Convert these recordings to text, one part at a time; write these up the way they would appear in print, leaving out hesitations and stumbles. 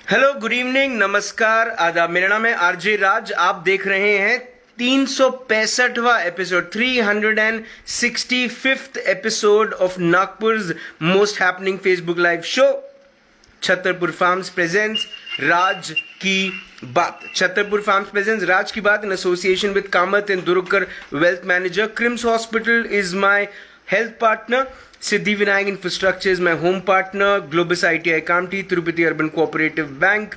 Hello, good evening, नमस्कार, आदाब। मेरा नाम है आरजे राज। आप देख रहे हैं 365वां episode, 365th episode of Nagpur most happening Facebook live show Chhatarpur farms presents राज की बात। छतरपुर फार्म्स प्रेजेंट्स राज की बात in association with Kamat and Durgkar wealth manager. KRIMS hospital is my health partner, Siddhivinayak Infrastructure is my home partner, Globus ITI Kamti, Tirupati Urban Cooperative Bank,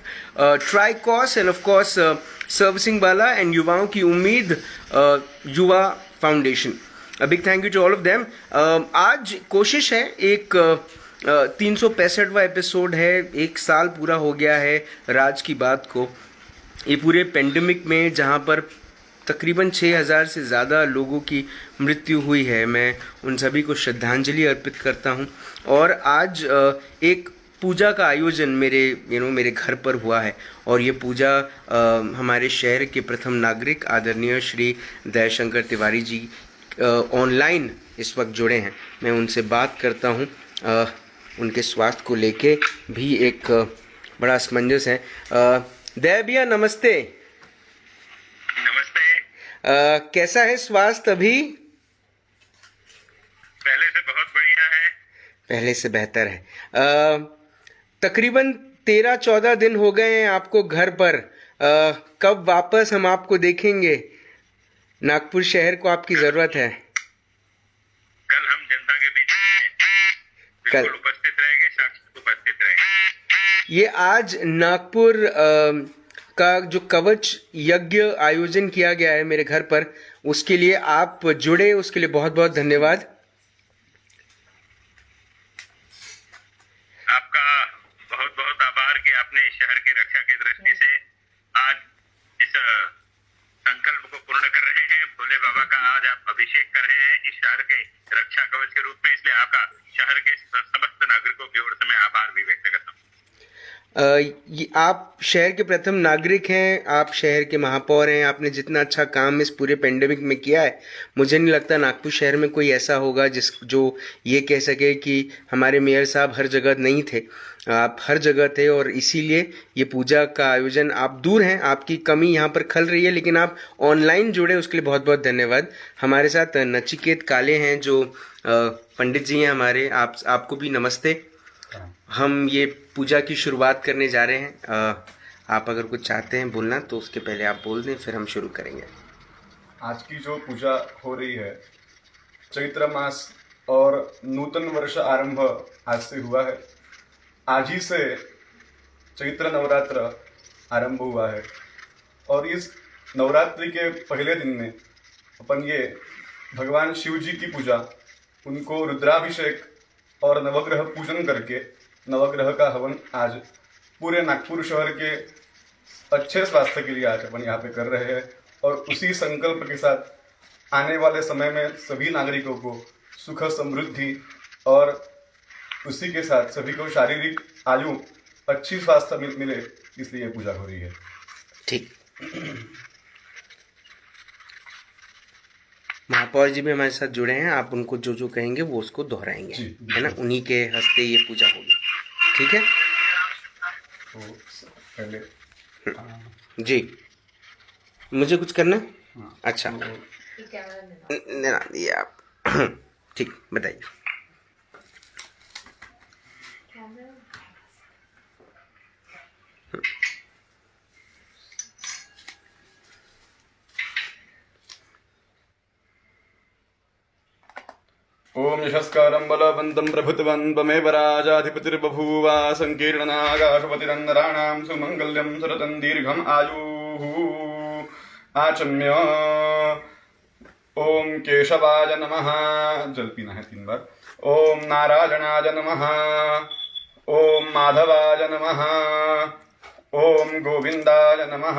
Tricos, and of course Servicing Bala and युवाओं की उम्मीद युवा foundation. A big thank you to all of them. आज कोशिश है एक 365वां episode है, एक साल पूरा हो गया है राज की बात को। ये पूरे पेंडेमिक में जहाँ पर तकरीबन 6000 से ज़्यादा लोगों की मृत्यु हुई है, मैं उन सभी को श्रद्धांजलि अर्पित करता हूं। और आज एक पूजा का आयोजन मेरे घर पर हुआ है, और ये पूजा हमारे शहर के प्रथम नागरिक आदरणीय श्री दयाशंकर तिवारी जी ऑनलाइन इस वक्त जुड़े हैं। मैं उनसे बात करता हूं। उनके स्वास्थ्य को लेके भी एक बड़ा असमंजस है। दया भैया नमस्ते। कैसा है स्वास्थ्य अभी? पहले से बहुत बढ़िया है। पहले से बेहतर है। तकरीबन 13-14 दिन हो गए हैं आपको घर पर। कब वापस हम आपको देखेंगे? नागपुर शहर को आपकी जरूरत है। कल हम जनता के बीच बिल्कुल उपस्थित रहेंगे, साक्षात उपस्थित रहेंगे। ये आज नागपुर का जो कवच यज्ञ आयोजन किया गया है मेरे घर पर, उसके लिए आप जुड़े, उसके लिए बहुत बहुत धन्यवाद। आपका बहुत बहुत आभार कि आपने इस शहर के रक्षा की दृष्टि से आज इस संकल्प को पूर्ण कर रहे हैं। भोले बाबा का आज आप अभिषेक कर रहे हैं इस शहर के रक्षा कवच के रूप में, इसलिए आपका शहर के समस्त नागरिकों की ओर से मैं आभार भी व्यक्त करता हूँ। आप शहर के प्रथम नागरिक हैं, आप शहर के महापौर हैं। आपने जितना अच्छा काम इस पूरे पेंडेमिक में किया है, मुझे नहीं लगता नागपुर शहर में कोई ऐसा होगा जो ये कह सके कि हमारे मेयर साहब हर जगह नहीं थे। आप हर जगह थे, और इसीलिए ये पूजा का आयोजन, आप दूर हैं, आपकी कमी यहाँ पर खल रही है, लेकिन आप ऑनलाइन जुड़े, उसके लिए बहुत बहुत धन्यवाद। हमारे साथ नचिकेत काले हैं जो पंडित जी हैं हमारे। आपको भी नमस्ते। हम ये पूजा की शुरुआत करने जा रहे हैं। आप अगर कुछ चाहते हैं बोलना तो उसके पहले आप बोल दें, फिर हम शुरू करेंगे। आज की जो पूजा हो रही है, चैत्र मास और नूतन वर्ष आरंभ आज से हुआ है। आज ही से चैत्र नवरात्र आरंभ हुआ है, और इस नवरात्रि के पहले दिन में अपन ये भगवान शिव जी की पूजा, उनको रुद्राभिषेक और नवग्रह पूजन करके नवग्रह का हवन आज पूरे नागपुर शहर के अच्छे स्वास्थ्य के लिए आज अपन यहाँ पे कर रहे हैं। और उसी संकल्प के साथ आने वाले समय में सभी नागरिकों को सुख समृद्धि और उसी के साथ सभी को शारीरिक आयु अच्छी स्वास्थ्य मिले, इसलिए पूजा हो रही है। ठीक। महापौर जी भी हमारे साथ जुड़े हैं। आप उनको जो जो कहेंगे वो उसको दोहराएंगे, है ना? उन्हीं के हस्ते ये पूजा होगी, ठीक है? तो पहले जी, मुझे कुछ करना? अच्छा, ये आप ठीक बताइए। ओम यशस्कारं बलवन्तं प्रभुतवन्त्वमेव राजाधिपतिर्बभूव संकीर्णनागाशपतिरन्नराणां सुमङ्गल्यं सततं दीर्घम् आयुः। आचम्य ओम केशवाय नमः, जल पीना है 3 बार। ओम नारायणाय नमः, ओम माधवाय नमः, ओम गोविंदाय नमः,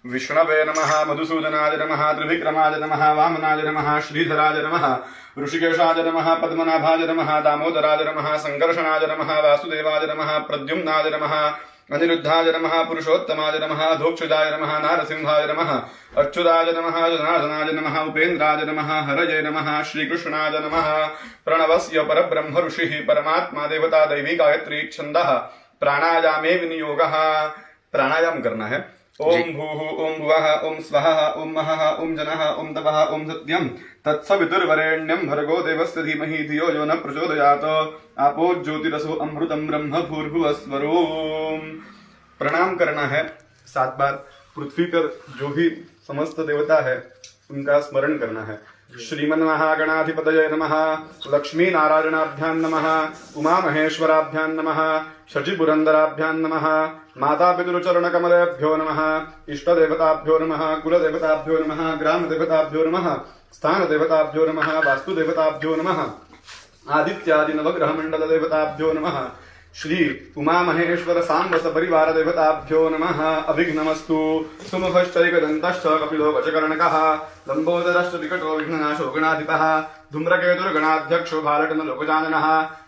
विष्णवे नमः, मधुसूदनाय नमः, त्रिविक्रमाय नमः, वामनाय नमः, श्रीधराय नमः, ऋषिकेशाय नमः, पद्मनाभाय नमः, दामोदराय नमः, संकर्षणाय नमः, वासुदेवाय नमः, प्रद्युम्नाय नमः, अनिरुद्धाय नमः, पुरुषोत्तमाय नमः, अधोक्षजाय नमः, नारसिंहाय नमः, अच्युताय नमः, जनार्दनाय नमः, उपेन्द्राय नमः, हरये नमः, श्रीकृष्णाय नमः। प्रणवस्य परब्रह्म ऋषिः परमात्मा देवता दैवी गायत्री छन्दः प्राणायामे विनियोगः। प्राणायाम करना है। ओम भूः ओम भुवः ओम स्वः ओम महः ओम जनः ओम तपः ओम सत्यम तत्सवितुर्वरेण्यं भर्गो देवस्य धीमहि धियो यो न प्रचोदयात्। आपो ज्योतिरसो अमृतं ब्रह्म भूर्भुवस्वरोम। प्रणाम करना है 7 बार। पृथ्वी पर जो भी समस्त देवता है उनका स्मरण करना है। श्रीमन्महागणाधिपतये नमः। लक्ष्मी नारायणाभ्यां नमः। उमा महेश्वराभ्यां नमः। शचिपुरन्दराभ्यां नमः। माता पितृचरणकमलेभ्यो नमः। इष्टदेवताभ्यो नमः। कुलदेवताभ्यो नमः। ग्रामदेवताभ्यो नमः। स्थानदेवताभ्यो नमः। वास्तुदेवताभ्यो नमः। आदित्यादि नवग्रह मंडल देवताभ्यो नमः। श्री उमा महेश्वर सांब सपरिवार देवताभ्यो नमः। अभिघ्नमस्तु। सुमुखश्चैकदन्तश्च कपिलो वचकर्णकः लंबोदरश्च विकटो विघ्ननाशो गणाधिपः धूम्रकेतुर्गणाध्यक्षो भालटन लोकजाननः।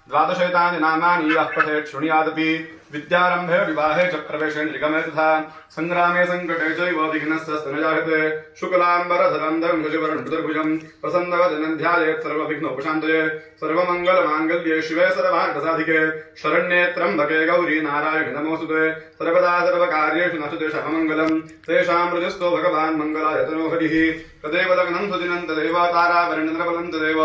द्वादशैतानि नामानि यः पठेत् शृणुयादपि विद्यारम्भे विवाहे च प्रवेशे निगमे तथा संग्रामे संकटे चैव विघ्नस्य न जायते। शुक्लाम्बरधरं दंशुचिवरं चतुर्भुजं प्रसन्नवदनं ध्यायेत् सर्वविघ्नोपशान्तये। सर्वमङ्गलमाङ्गल्ये शिवे सर्वार्थसाधिके शरण्ये त्र्यम्बके गौरी नारायणि नमोऽस्तुते। सर्वदा सर्वकार्येषु नश्यते शुभमङ्गलं तेषां हृदयस्थो भगवान् मङ्गलाय तनो हरिः। तदेव लग्नं सुदिनं तदेव तारावरणं तदेव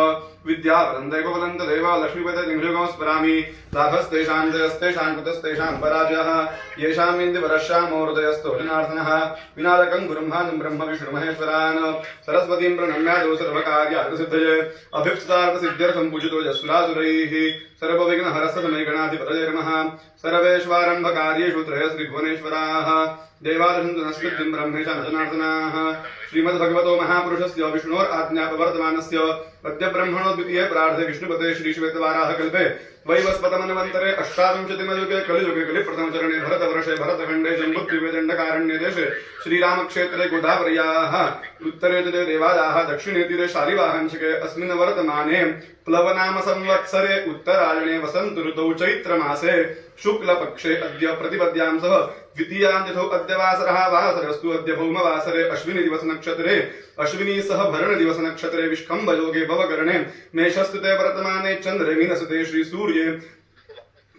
विद्याबलं दैवबलं तदेव लक्ष्मीपते दिङ्घ्रिगं स्मरामि। लाभस्तेषां जयस्तेषां कृतस्तेषां पराजयः येषामिन्द्रवरश्यामो हृदयस्थो जनार्दनः। विनायकं गुरुं ब्रह्म विष्णु महेश्वरान् सरस्वतीं प्रणम्यादो सर्वकार्यार्थसिद्धये। अभीप्सितार्थसिद्ध्यर्थं पूजितो यस्सुरासुरैः सर्वविघ्नहरस्तमे गणाधिपतये नमः। सर्वेष्वारम्भकार्येषु त्रयस्त्रिभुवनेश्वराः देवादशन्तु नस्कृत्यं ब्रह्मेशा न जनार्दनाः। श्रीमद्भगवतो महापुरुषस्य विष्णोराज्ञापवर्तमानस्य अद्य ब्रह्मणो द्वितीये प्रार्थे विष्णुपते श्रीश्वेतवाराह कल्पे वैवस्वतमन्वन्तरे अष्टाविंशतिमयुगे कलियुगे कलिप्रथमचरणे भरतवर्षे भरतखण्डे जम्बुद्वीपदण्डकारण्ये देशे श्रीरामक्षेत्रे गोदावर्याः उत्तरे च देवादाः दक्षिणे तीरे शालिवाहंशके अस्मिन् वर्तमाने प्लवनाम संवत्सरे उत्तरायणे वसन्त ऋतौ चैत्रमासे शुक्लपक्षे अद्य प्रतिपद्यां सह द्वितीयां तिथौ अद्य वासरः वासरस्तु अद्य भौमवासरे अश्विनी दिवस नक्षत्रे अश्विनी सह भरण दिवस नक्षत्रे विष्कम्भ योगे भवकरणे मेषस्थिते वर्तमाने चन्द्रे मीनस्थिते श्री सूर्ये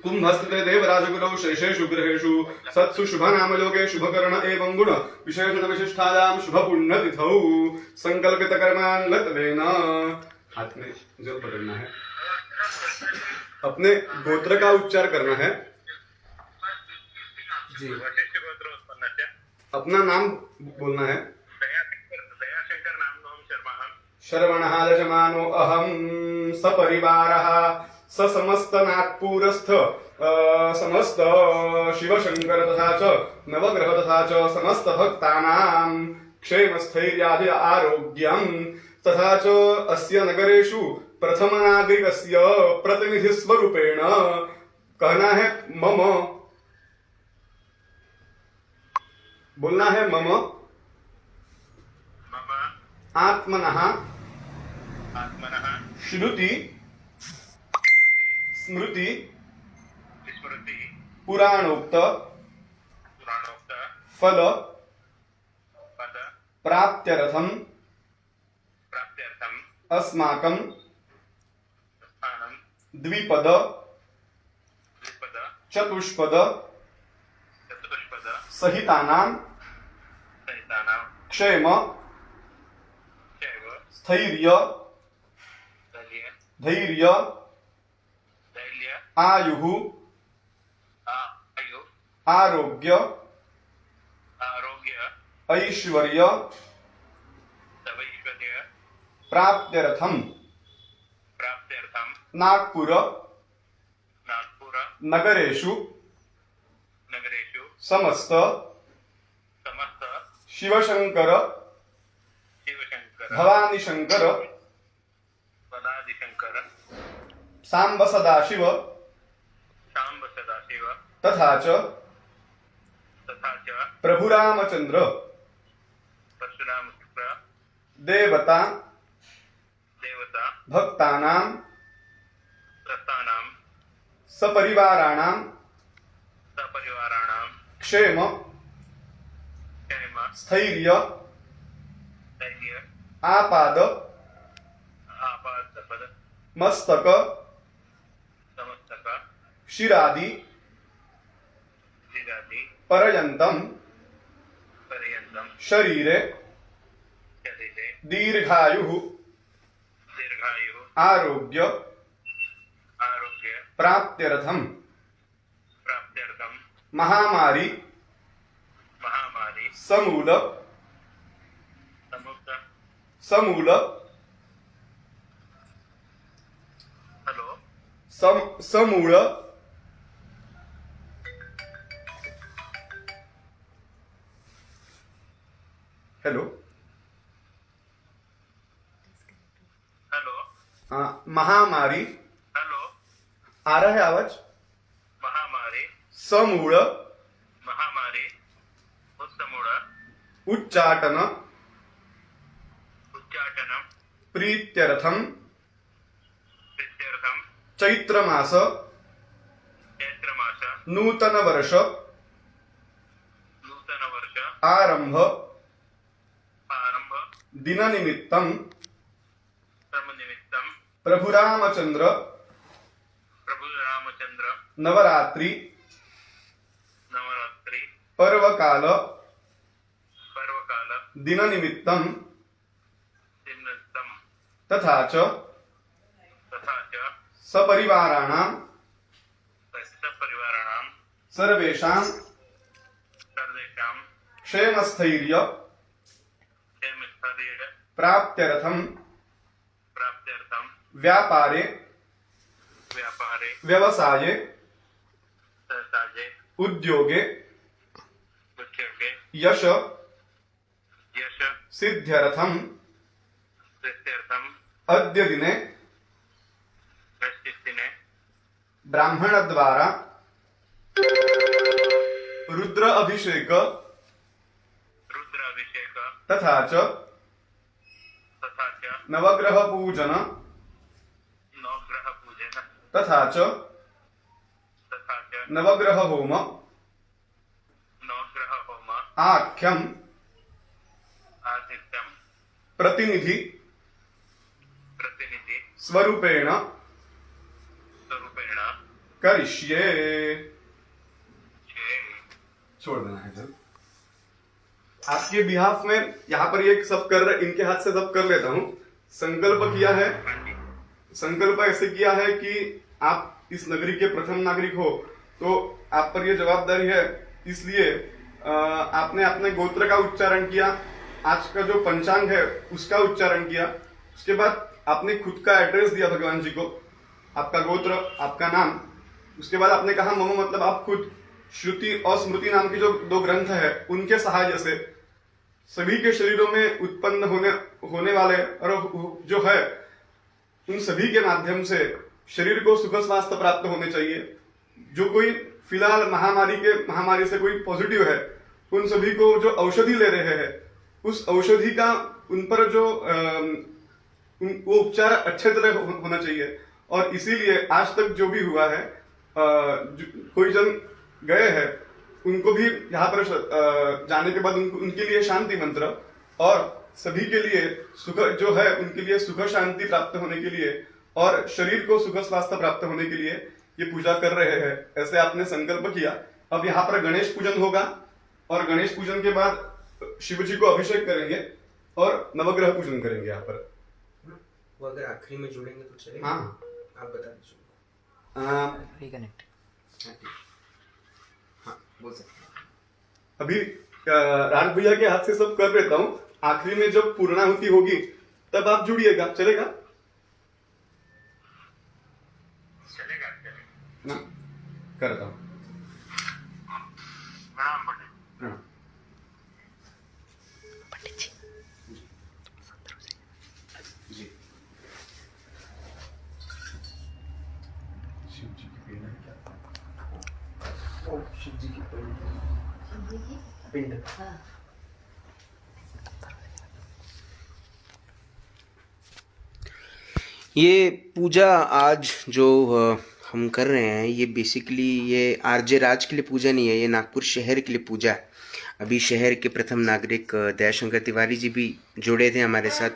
कुंभस्थिते देवराजगुरौ शेषेषु ग्रहेषु सत्सु शुभनाम योगे शुभकर्ण एवं गुण विशेषण विशिष्टायां शुभ पुण्यतिथौ संकल्पित कर्मान् लत्वेन। हाथ में जल पकड़ना है। अपने गोत्र का उच्चार करना है। जी वशिष्ठ गोत्रोत्पन्नस्य अपना नाम बोलना है। दयाशंकर नाम शर्मा शर्वणः दशमानो अहं सपरिवारः स समस्त नागपुरस्थ समस्त शिवशंकर तथा च नवग्रह तथा च समस्त भक्तानां क्षेमस्थैर्यादि आरोग्यं तथा च अस्य नगरेषु प्रथम नागरिकस्य प्रतिनिधिस्वरूपेण कहना है मम। बोलना है मम आत्मनः श्रुति स्मृति पुराणोक्त फल प्राप्त्यर्थम अस्माकं द्विपद चतुष्पद सहितानां क्षेम स्थैर्य धैर्य आयुः आरोग्य ऐश्वर्य प्राप्त्यर्थम नागपुर नगरेषु समस्त शिवशंकर भवानी शंकर सांब सदाशिव तथा च प्रभु रामचंद्र देवता भक्तानां सपरिवाराणां क्षेम स्थैर्य आपाद मस्तक शिरादि वृद्धिरादि पर्यन्तं पर्यन्तं शरीरे शरीरे दीर्घायुः दीर्घायुः आरोग्य आरोग्य प्राप्त्यर्थं प्राप्त्यर्थं महामारी महामारी समूल समुक्त समूल हेलो समूल हेलो हेलो महामारी हेलो आ रहा है आवाज महामारी समूल महामारी उत्समूढ़ उच्चाटन उच्चाटनं प्रीत्यर्थं प्रीत्यर्थं चैत्रमास चैत्रमास नूतनवर्ष नूतनवर्ष आरंभ आरंभ दिननिमित्तं कर्मनिमित्तं प्रभुरामचंद्र प्रभु रामचंद्र नवरात्रि नवरात्रि पर्वकाल पर्वकाल दिननिमित्तं निमित्तं तथा च तथा च सपरिवाराणां सपरिवाराणां सर्वेषां सर्वेषां क्षेमस्थैर्य क्षेमस्थैर्य प्राप्त्यर्थं प्राप्त्यर्थं व्यापारे व्यापारे व्यवसाये सहसाजे उद्योगे उद्योगे यश यश सिद्ध्यर्थं सिद्ध्यर्थं अद्य दिने प्रस्थितिने ब्राह्मणद्वारा रुद्र अभिषेक रुद्राभिषेक तथा च तथा च नवग्रह पूजन नवग्रह पूजन तथा च तथा च नवग्रह होम नवग्रह होम आख्यम आदित्यं प्रतिनिधि प्रतिनिधि स्वरूपेण स्वरूपेण करिष्ये। छे छोड़ देना है सर। आपके बिहाफ में यहाँ पर ये सब कर रहे, इनके हाथ से सब कर लेता हूँ। संकल्प किया है, संकल्प ऐसे किया है कि आप इस नगरी के प्रथम नागरिक हो, तो आप पर ये जवाबदारी है। इसलिए आपने अपने गोत्र का उच्चारण किया, आज का जो पंचांग है उसका उच्चारण किया, उसके बाद आपने खुद का एड्रेस दिया भगवान जी को, आपका गोत्र, आपका नाम। उसके बाद आपने कहा मम, मतलब आप खुद श्रुति और स्मृति नाम के जो दो ग्रंथ है उनके सहाय से सभी के शरीरों में उत्पन्न होने वाले और जो है उन सभी के माध्यम से शरीर को सुख स्वास्थ्य प्राप्त होने चाहिए। जो कोई फिलहाल महामारी से कोई पॉजिटिव है, उन सभी को जो औषधि ले रहे हैं, उस औषधि का उन पर जो वो उपचार अच्छे तरह होना चाहिए। और इसीलिए आज तक जो भी हुआ है, कोई जन गए हैं उनको भी यहाँ पर जाने के बाद उनके लिए शांति मंत्र और सभी के लिए सुख जो है उनके लिए सुख शांति प्राप्त होने के लिए और शरीर को सुख स्वास्थ्य प्राप्त होने के लिए ये पूजा कर रहे हैं। ऐसे आपने संकल्प किया। अब यहाँ पर गणेश पूजन होगा और गणेश पूजन के बाद शिव जी को अभिषेक करेंगे और नवग्रह पूजन करेंगे यहाँ पर। वो अगर आखिरी में जुड़ेंगे तो चलेगा। हाँ, आप बता दीजिए। रिकनेक्ट। हाँ, बोल सकते हैं। अभी राज भैया के हाथ से सब कर लेता हूँ। आखिरी में जब पूर्णाहुति होगी तब आप जुड़िएगा, चलेगा चलेगा ना? करता हूँ। प्रणाम पंडित। प्रणाम। पंडित जी जी। शिव जी की पिंड है क्या? ओ, शिव जी की पिंड। ये पूजा आज जो हम कर रहे हैं, ये बेसिकली ये आरजे राज के लिए पूजा नहीं है, ये नागपुर शहर के लिए पूजा है। अभी शहर के प्रथम नागरिक दयाशंकर तिवारी जी भी जुड़े थे हमारे साथ।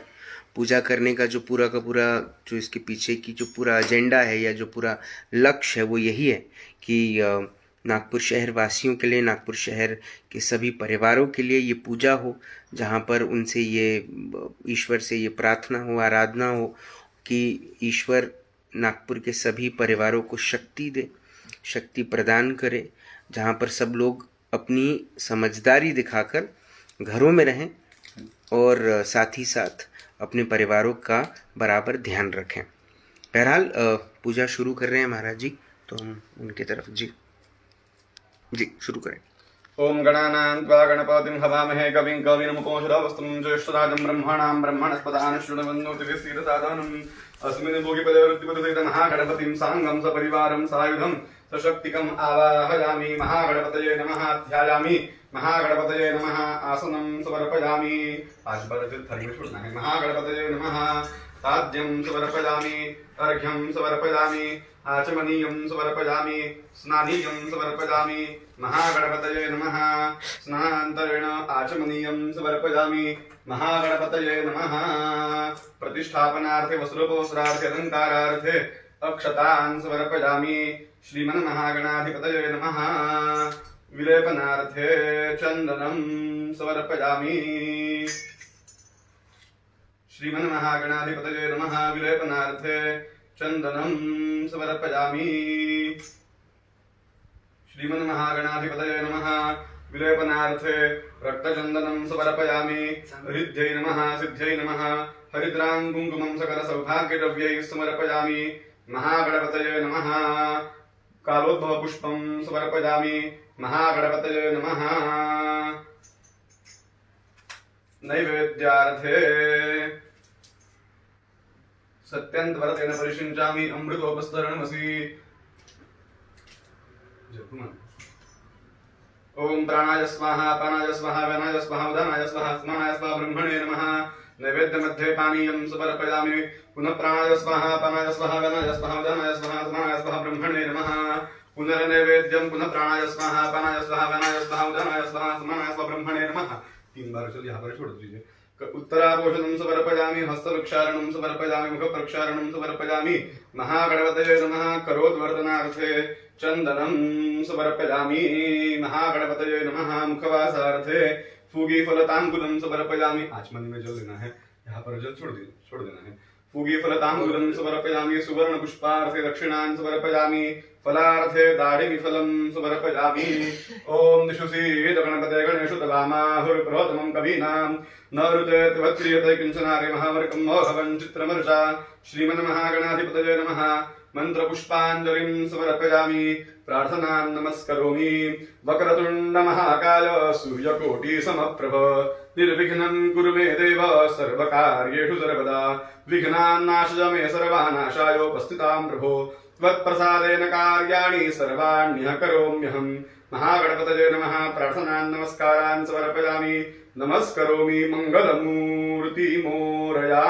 पूजा करने का जो पूरा का पूरा जो इसके पीछे की जो पूरा एजेंडा है या जो पूरा लक्ष्य है वो यही है कि नागपुर शहर वासियों के लिए, नागपुर शहर के सभी परिवारों के लिए ये पूजा हो, जहाँ पर उनसे ये ईश्वर से ये प्रार्थना हो, आराधना हो कि ईश्वर नागपुर के सभी परिवारों को शक्ति दे, शक्ति प्रदान करे, जहाँ पर सब लोग अपनी समझदारी दिखाकर घरों में रहें और साथ ही साथ अपने परिवारों का बराबर ध्यान रखें। बहरहाल पूजा शुरू कर रहे हैं महाराज जी, तो हम उनके तरफ जी शुरू करें। ओम गणानां त्वा गणपतिं हवामहे कविं कविमुपमश्रवस्तं ज्येष्ठराजं ब्रह्मणां ब्रह्मणस्पदान् शृण्वन्नोतिभिस्थिरसादनम् अस्मिन् भोगिपदे वृत्तिपदे महागणपतिं साङ्गं सपरिवारं सायुधं सशक्तिकम् आवाहयामि। महागणपतये नमः। ध्यायामि। महागणपतये नमः। आसनं समर्पयामि। आज बार थाली में छोड़ना है। महागणपतये नमः। ताज्यं समर्पयामि। अर्घ्यं समर्पयामि। आचमनीयं समर्पयामि। स्नानीयं समर्पयामि। महागणपतये नमः। स्नानान्तरेण आचमनीयं समर्पयामि। महागणपतये नमः। प्रतिष्ठापनार्थे वस्त्रोपवस्त्रार्थे अलङ्कारार्थे अक्षतान् समर्पयामि। श्रीमन्महागणाधिपतये नमः। विलेपनार्थे चन्दनं समर्पयामि। श्रीमन्महागणाधिपतये नमः। विलेपनार्थे चन्दनं समर्पयामि। श्रीमन्महागणाधिपतये नमः। विलेपनार्थे रक्तचन्दनं समर्पयामि। रिद्ध्यै नमः। सिद्ध्यै नमः। हरिद्रां कुङ्कुमं सकलसौभाग्यद्रव्यैः समर्पयामि। महागणपतये नमः। कालोद्भव पुष्पं समर्पयामि। महागणपतये नमः। नैवेद्यार्थे सत्यन्तवरतेन परिषिञ्चामि। अमृतोपस्तरणमसि। ओम प्राणाय स्वाहा। अपानाय स्वाहा। व्यानाय स्वाहा। उदानाय स्वाहा। स्मरणाय स्वाहा। ब्रह्मणे नमः। नैवेद्य मध्ये पानीयं समर्पयामि। पुनः प्राणाय स्वाहा। अपानाय स्वाहा। व्यानाय स्वाहा। उदानाय स्वाहा। स्मरणाय स्वाहा। ब्रह्मणे नमः। पुनर्नैवेद्यं पुनः प्राणाय स्वाहा। अपानाय स्वाहा। व्यानाय स्वाहा। उदानाय स्वाहा। स्मरणाय स्वाहा। ब्रह्मणे नमः। 3 बार चल यहाँ पर छोड़ दीजिए। उत्तरापोषणं समर्पयामि। हस्तप्रक्षालनं समर्पयामि। मुखप्रक्षालनं समर्पयामि। महागणपतये नमः। करोद्वर्धनार्थे चन्दनं समर्पयामि। महागणपतये नमः। मुखवासार्थे फूगीफलतांबूलं समर्पयामि। आचमनी में जल देना है, यहाँ पर जल छोड़ देना है। फूगीफलतांबूलं समर्पयामि। सुवर्णपुष्पार्थे दक्षिणान् समर्पयामि। फलार्थे दाढिमिफलं समर्पयामि। ओम दिशुसीद गणपते गणेशु तवामाहुर्प्रथमं कवीनां न ऋते त्वत्क्रियते किंचनारे महावर्कं मोहवं चित्रमर्षा। श्रीमन्महागणाधिपतये नमः। मंत्रपुष्पाञ्जलिं समर्पयामि। प्रार्थनां नमस्करोमि। वक्रतुण्ड महाकाय सूर्यकोटि समप्रभ निर्विघ्नं कुरु मे देव सर्वकार्येषु सर्वदा। विघ्नान्नाशय मे सर्वानाशायोपस्थितां प्रभो। त्वत्प्रसादेन कार्याणि सर्वाण्यः करोम्यहम्। महागणपतये नमः। प्रार्थनां नमस्कारान् समर्पयामि। नमस्करोमि। मंगलमूर्ति मोरया।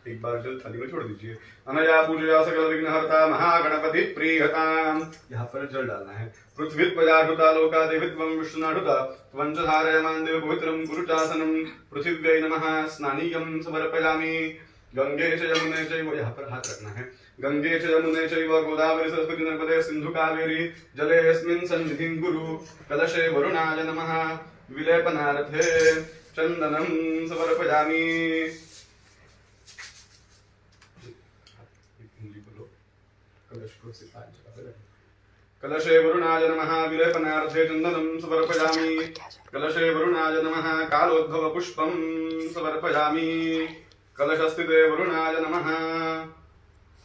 एक बार जल थाली में छोड़ दीजिए। अनया पूजया सकल विघ्नहर्ता महागणपति प्रियताम। यहाँ पर जल डालना है। पृथ्वी त्वजाढुता लोका देवित्वं विष्णुनाढुता त्वं च धारयमान् देव पवित्रं कुरु चासनं। पृथिव्यै नमः। स्नानीयं समर्पयामि। गंगे च यमुने चैव, यहाँ पर हाथ रखना है। गंगे च यमुने चैव गोदावरी सरस्वती नर्मदे सिंधु कावेरी जलेऽस्मिन् सन्निधिं कुरु। कलशे वरुणाय नमः। विलेपनार्थे चन्दनं समर्पयामि। कलशे वरुणाय नमः। विलेपनार्थे चन्दनं समर्पयामि। कलशे वरुणाय नमः। कालोद्भव पुष्पं समर्पयामि। कलशस्थिते वरुणाय नमः।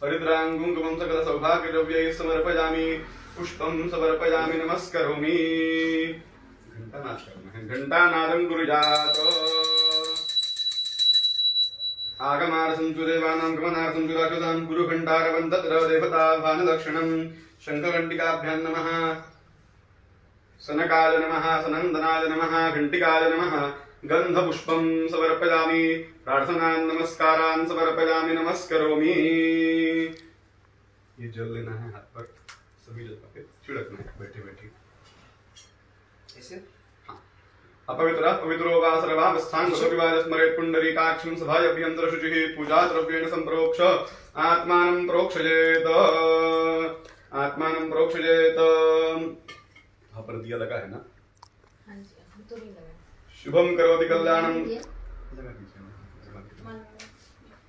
हरिद्रां कुङ्कुमं सकल सौभाग्यद्रव्यैः समर्पयामि। पुष्पं समर्पयामि। नमस्करोमि। घंटानादं कुर्यात्। आगमार्थं तु देवानां गमनार्थं तु राक्षसां कुरु घण्टारवं तत्र देवताभानलक्षणं। शङ्खघण्टिकाभ्यां नमः। सनकाय नमः। सनन्दनाय नमः। घण्टिकाय नमः। गन्धपुष्पं समर्पयामि। प्रार्थनां नमस्कारान् समर्पयामि। नमस्करोमि। ये जल लेना है हाथ पर, सभी जगह पे छिड़कना है बैठे बैठे ऐसे। अपवित्र पवित्रो वा सर्वावस्थान सर्वविवाद स्मरेत् पुंडरीकाक्षं सभाय अभ्यंतर शुचिः। पूजा द्रव्येण संप्रोक्ष आत्मानं प्रोक्षयेत्। आत्मानं प्रोक्षयेत्। यहाँ पर दिया लगा है ना। हाँ जी, अभी तो नहीं लगा। शुभम करोति कल्याणम,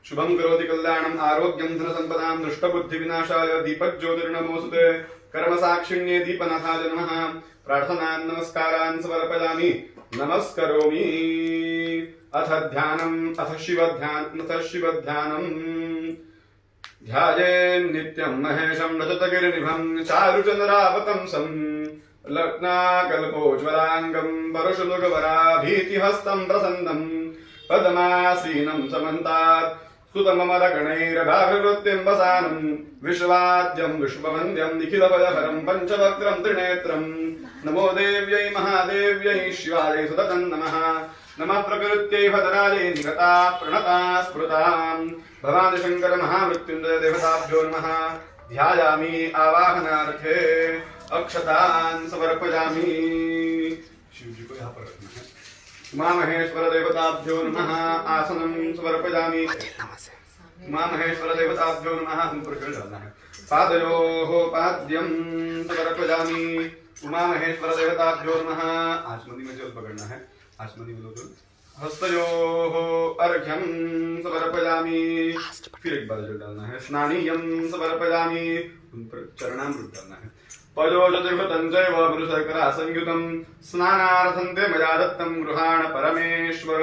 शुभम करोति कल्याणम आरोग्यम धन संपदाम दुष्ट बुद्धि विनाशाय दीपज्योतिर्नमोस्तुते कर्म साक्षिण्ये दीपनाथाय नमः। प्रार्थनान् नमस्कारान् समर्पयामि नमस्करोमि। अथ शिवध्यानम् ध्यायेन् नित्यं महेशं रजतगिरिनिभं चारुचन्द्रावतंसं लग्नाकल्पोज्ज्वलाङ्गं परुषमुखवराभीतिहस्तं प्रसन्नं पद्मासीनं समन्तात् स्तुतममरगणैरभाविवृत्तिं वसानं विश्वाद्यं विश्ववन्द्यं निखिलभयहरं पञ्चवक्त्रं त्रिनेत्रं नमो देव्यै महादेव्यै शिवायै सततं नमः। नमः प्रकृत्यै भद्रायै निगता प्रणता स्मृताम् भवानि शंकर महामृत्युंजय देवताभ्यो नमः। ध्यायामि आवाहनार्थे अक्षतान् समर्पयामि। शिव जी को यहाँ पर रखना है। उमा महेश्वर देवताभ्यो नमः। आसनं समर्पयामि। उमा महेश्वर देवताभ्यो नमः। हम पर जल डालना है। पादयोः पाद्यं समर्पयामि। उमा महेश्वर देवताभ्यो नमः। आचमनी में जल पकड़ना है। आचमनी में जल। हस्तयोः अर्घ्यं समर्पयामि। फिर एक बार जल डालना है। स्नानीयं समर्पयामि। उन पर चरणामृत डालना है। पयोजतिघृतं चैव मृशर्करा संयुतं स्नानार्थं ते मया दत्तं गृहाण परमेश्वर।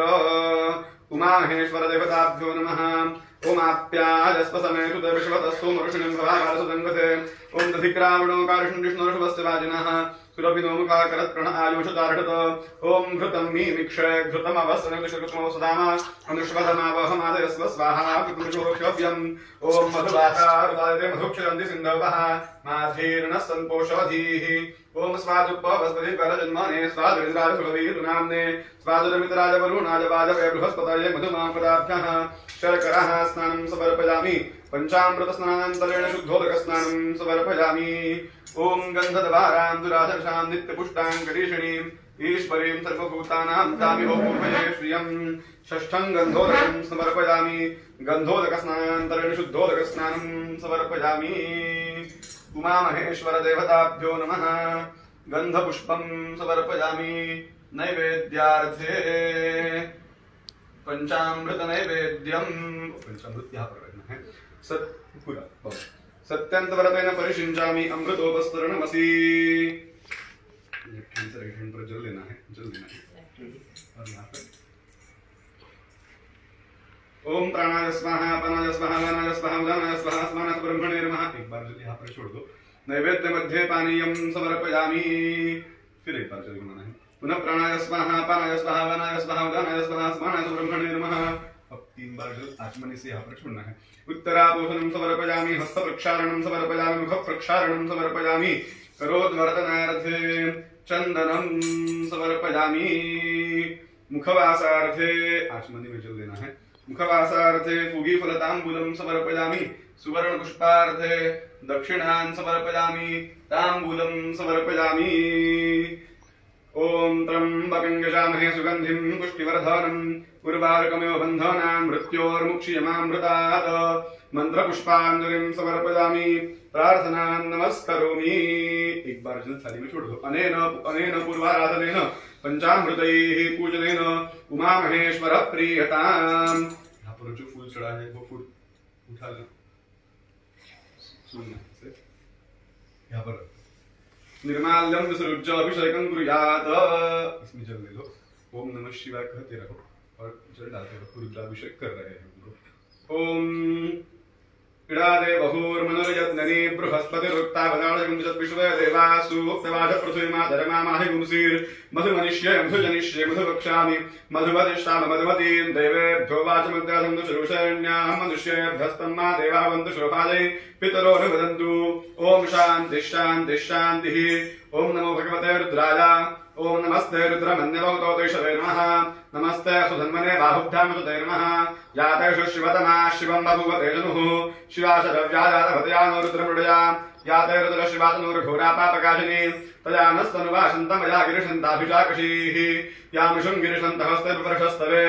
उमा महेश्वर देवताभ्यो नमः। ओमाप्याजस्पसमेतु विश्वतस्तु मरुषिणं भवासुदङ्गते। ओम दधिक्रावणो कारुष्णविष्णुर्षवस्य वाजिनः सुरभिनो मुखाकरत्प्रण आयुषतार्षत। ओम घृतं मीमिक्षय घृतमवस्त्रनिकृतमवसदाम अनुष्वधमावहमादयस्व स्वाहा कृतमुषोक्षव्यम्। ओम मधुवाकारुदायते मधुक्षरन्ति सिन्धवः माधीर्णस्तन्पोषवधीः। ओम स्वादुपवस्पति करजन्मने स्वादुरिन्द्राय सुरवीरुनाम्ने स्वादुरमितराय वरुणाय वाजवे बृहस्पतये मधुमापदाभ्यः शर्करः स्नानं समर्पयामि। पंचामृत स्नानान्तरेण शुद्धोदकस्नानं समर्पयामि। ओम गन्धद्वारां दुराधर्षां नित्यपुष्टां करीषिणीं ईश्वरीं सर्वभूतानां तामिहोपूर्वये श्रियं षष्ठं गन्धोदकं समर्पयामि। गन्धोदकस्नानान्तरेण शुद्धोदकस्नानं समर्पयामि। उमा महेश्वर देवताभ्यो नमः। गन्धपुष्पं समर्पयामि। नैवेद्यार्थे पंचामृत नैवेद्यम। पंचामृत यहाँ पर रखना है। सत्यंतव्रतेन परिशिंचामि अमृतोपस्तरणमसि। पर जल लेना है। जल लेना है। और यहाँ पर ओम प्राणाय स्वाहा अपानाय स्वाहा व्यानाय स्वाहा उदानाय स्वाहा अस्मानाय ब्रह्मणे नमः। एक बार जल यहाँ पर छोड़ दो। नैवेद्य मध्ये पानीयं समर्पयामि। फिर एक बार जल घुमाना है। पुनः प्राणाय स्वाहा अपानाय स्वाहा व्यानाय स्वाहा उदानाय स्वाहा अस्मानाय ब्रह्मणे नमः। अब 3 बार जल आचमनी से यहाँ पर छोड़ना है। उत्तरापोषणं समर्पयामि। हस्त प्रक्षालनं समर्पयामि। मुख प्रक्षालनं समर्पयामि। करोद्वर्तनार्थे चंदनं समर्पयामि। मुखवासार्थे आचमनी में जल देना है। मुखवासार्थे फुगीफलताम्बूलं समर्पयामि। सुवर्ण पुष्पार्थे दक्षिणान् समर्पयामि। ताम्बूलं समर्पयामि। ओम त्र्यंबकं यजामहे सुगंधिं पुष्टिवर्धनम् उर्वारुकमिव बन्धनान् मृत्योर्मुक्षीयमामृतात्। मंत्रपुष्पाञ्जलिं समर्पयामि। प्रार्थनान् नमस्करोमि। एक बार जल थाली में छोड़ दो। अनेन पूर्वाराधनेन पंचामृतैः पूजनेन उमा महेश्वर प्रीयताम्। यहाँ पर जो फूल चढ़ा है वो फूल उठा लो। यहाँ पर निर्माल्यं विसृज्य अभिषेकं कुर्यात्। इसमें जल ले लो। ओम नमः शिवाय कहते रहो और जल डालते रहो। रुद्राभिषेक कर रहे हैं हम लोग। ओम इडादे बहुर्मनुर्यत्ननि बृहस्पतिरुक्तावदाणयं विश्वे देवासु प्रवाद पृथ्वीमा धर्मामाहि गुंसीर् मधुमनिष्ये मधुजनिष्ये मधुवक्ष्यामि मधुवदिष्याम मधुमतीं देवेभ्यो वाचमग्राधं दुषरुषेण्यां मनुष्येभ्यस्तं मा देवावन्तु शोभायै पितरो न वदन्तु। ओम शान्ति शान्ति शान्तिः। ओम नमो भगवते रुद्राय। ओम नमस्ते रुद्रमन्यवतोषवे नमः। नमस्ते सुधन्वने बाहुभ्यां सुते नमः। यातेषु शिवतमा शिवं बभूवते जनुः। शिवाशरव्यायातभतयानो रुद्रमृडया याते रुद्र शिवातनुर्घोरा पापकाशिनी तया नस्तनुवासन्तमया गिरिशन्ताभिषाकशीः यामुषं गिरिशन्तहस्ते प्रशस्तवे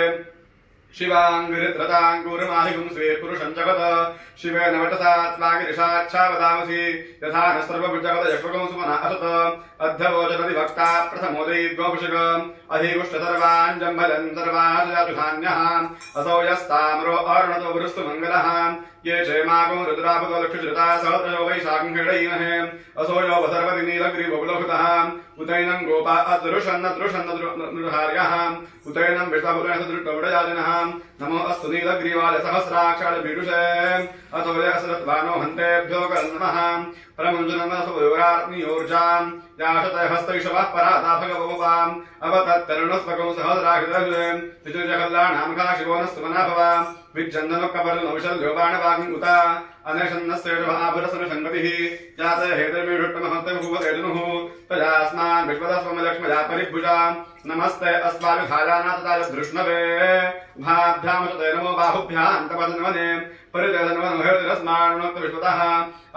शिवाङ्गिरित्रताङ्कुरमाहिगुं स्वे पुरुषं जगत शिवे नवटसा त्वागिरिषाच्छावदामसि यथा न सर्वभुजगत यक्ष्मकं सुमना असत अध्यवोचनति भक्ता प्रथमोदयिद्वपुषकम् अधिगुष्ट सर्वान् जम्भजन् सर्वान् धान्यः असौ यस्ताम्रो अर्णतो वृस्तु मङ्गलः ये चेमागो रुद्रापतो लक्षुश्रिता सहस्रयो वैशाखं हृदयीमहे असो यो वसर्वति नीलग्रीवकुलभृतः उतैनं गोपा अदृशन्नदृहार्यः उतैनं विश्वभुतनसदृष्टवृडयाजिनः नमो अस्तु नीलग्रीवाय सहस्राक्षाय पीडुषे अतो यस्रत्वानो हन्तेभ्यो कर्णमः परमञ्जनमसुयोराग्नियोर्जाम् याशतय हस्तैषवः पराता भगवोपाम् अवतत्तरुणस्वकौ सहस्राहितहृदयम् तिथिर्जकल्याणामखा शिवो न स्तुमना भवाम् विज्जन्दनकपर्णविशल्यो बाणवाग्मुता अनेशन्नस्तेजभाभुरसनशङ्गतिः जातय हेतर्मेढुट्टमहन्तभुवतेजनुः तजास्मान् विश्वदस्वमलक्ष्मजा परिभुजाम् नमस्ते अस्माभिभाजानाथताय धृष्णवे उभाभ्यां ते नमो बाहुभ्यां तपदनवने परितेजनवनोहेतिरस्मान्नोक्त विश्वतः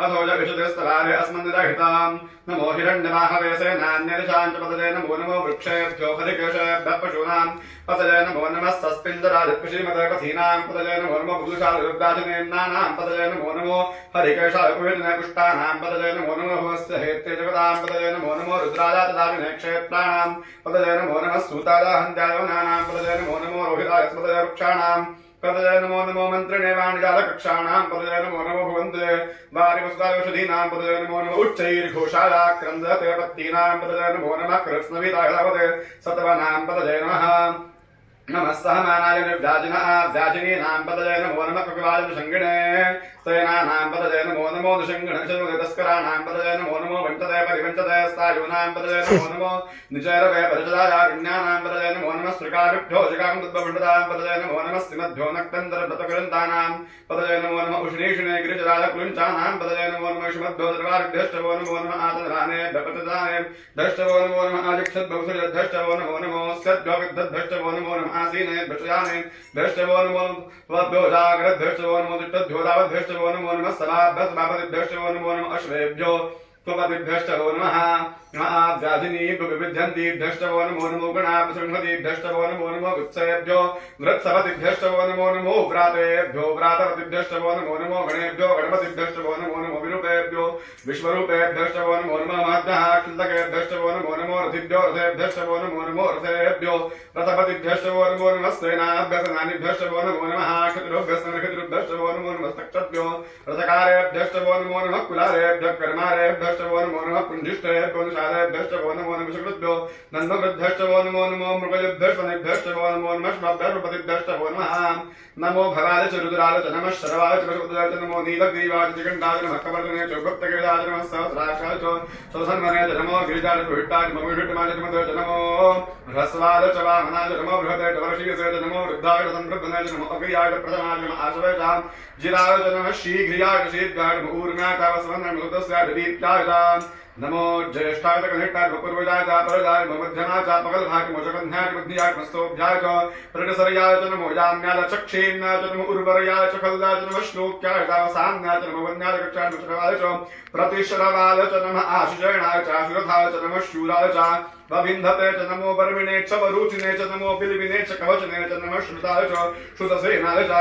अथो च विशुद्धस्तवारे अस्मन्निरहिताम् नमो हिरण्यवाहवे सेनान्यदिशां च पतये नमो नमो वृक्षेभ्यो हरिकेशेभ्यः पशूनाम् पतये नमो नमस्तस्मिन्दराजत्पशीमतकथीनां पतये नमो नमो पुरुषालुर्दाधिनेन्नानां पतये नमो नमो हरिकेशालकुविर्नपुष्टानां पतये नमो नमो भवस्य हेत्ते जगतां पतये नमो नमो रुद्राजातदाविने क्षेत्राणां पतये नमो नमः सूतादाहन्त्यायवनानां पतये नमो नमो रोहिताय स्मृतये वृक्षाणां पतये नमो नमो मन्त्रिणे वाणिजालकक्षाणां पतये नमो नमो भुवन्ते वारिवस्तावषधीनां पतये नमो नमो उच्चैर्घोषायाक्रन्दते पत्तीनां पतये नमो नमः कृत्स्नविताय भवते सतवनां पतये नमः नमः सहमानाय निर्व्याजिनः व्याजिनीनां पतये नमो नमः कपिवाजनशङ्गिणे सेनानां पतये नमो नमो दुशङ्गिणशङ्गितस्कराणां पतये नमो नमो वञ्चते परिवञ्चते स्थायुनां पतये नमो नमो निचैरवे परिचदायारण्यानां पतये नमो नमः स्त्रिकाभिभ्यो जगां तद्भवण्डतां पतये नमो नमः श्रीमद्भ्यो नक्तन्तरव्रतकृन्तानां पतये नमो नमः उष्णीषणे गिरिजराजकुलिञ्चानां पतये नमो नमः श्रीमद्भ्यो दर्वार्भ्यश्चवो नमो नमः आतनराने भपतदाने धष्टवो नमो नमः आजिक्षद्भवसुरद्धष्टवो नमो नमो स्यद्भ्यो विद्धद्धष्टवो नमो नमः आसीने भक्षयाने धष्टवो नमो त्वद्भ्यो जाग्रद्धष्टवो नमो दुष्टद्भ्यो दावद्धष्टवो नमो नमः सभाभ्यस्मापतिभ्यश्चवो नमो नमः अश्वेभ्यो त्वपतिभ्यश्चवो नमः व्याधिनीभ्यो विविध्यन्तीभ्यश्चवो नमो नमो गणापशृण्वतीभ्यश्चवो नमो नमो वृत्सेभ्यो वृत्सपतिभ्यश्चवो नमो नमो व्रातेभ्यो व्रातपतिभ्यश्चवो नमो नमो गणेभ्यो गणपतिभ्यश्चवो नमो नमो विरूपेभ्यो विश्वरूपेभ्यश्चवो नमो नमः महद्भ्यः क्षुल्लकेभ्यश्चवो नमो नमो रथिभ्यो रथेभ्यश्चवो नमो नमो रथेभ्यो रथपतिभ्यश्चवो नमो नमः सेनाभ्यसनानिभ्यश्चवो नमो नमः क्षत्रुभ्यस्तनक्षत्रुभ्यश्चवो नमो नमः तक्षत्भ्यो रथकारेभ्यश्चवो नमो नमः कुलारेभ्यः कर्मारेभ्यश्चवो नमो नमः कुञ्जिष्टेभ्यो शालेभ्यश्चवो नमो नमः शुक्रभ्यो नन्दवृद्धश्चवो नमो नमो मृगजभ्यश्वनेभ्यश्चवो नमो नमः श्मभ्यर्पतिभ्यश्चवो नमः नमो भवाय च रुद्राय च नमः शरवाय च वसुदेवाय च नमो नीलग्रीवाय च जगन्नाथाय नमः कवर्धने च गुप्तकेशाय नमः सहस्राक्षाय च सौधन्वने च नमो गिरिजाय च विहिताय च नमो विहितमाय च नमो ह्रस्वाय च वामनाय च नमो बृहदाय च वर्षीयसे च नमो वृद्धाय च संवृद्धनाय च नमो अग्र्याय च प्रथमाय च नमः आशवाय च जिराय च नमः शीघ्रियाय च शीघ्राय च ऊर्म्याय च वसवन्नाय च मृतस्याय च दीप्ताय च नमो ज्येष्ठाय च कनिष्ठाय च पूर्वजाय च परजाय च मध्यमाय च पगलभाय च मोचकन्ध्याय च बुद्धियाय च मस्तोभ्याय च प्रगसर्याय च नमो याम्याय च चक्षेम्याय च नमो उर्वरयाय च खल्दाय च नमः श्लोक्याय च साम्याय च नमो वन्याय च कक्षाय च श्रवाय च प्रतिश्रवाय च नमः आशुजयणाय च आशुरथाय च नमः शूराय च वविन्धते च नमो वर्मिणे च वरुचिने च नमो बिलिविने च कवचने च नमः श्रुताय च श्रुतसेनाय च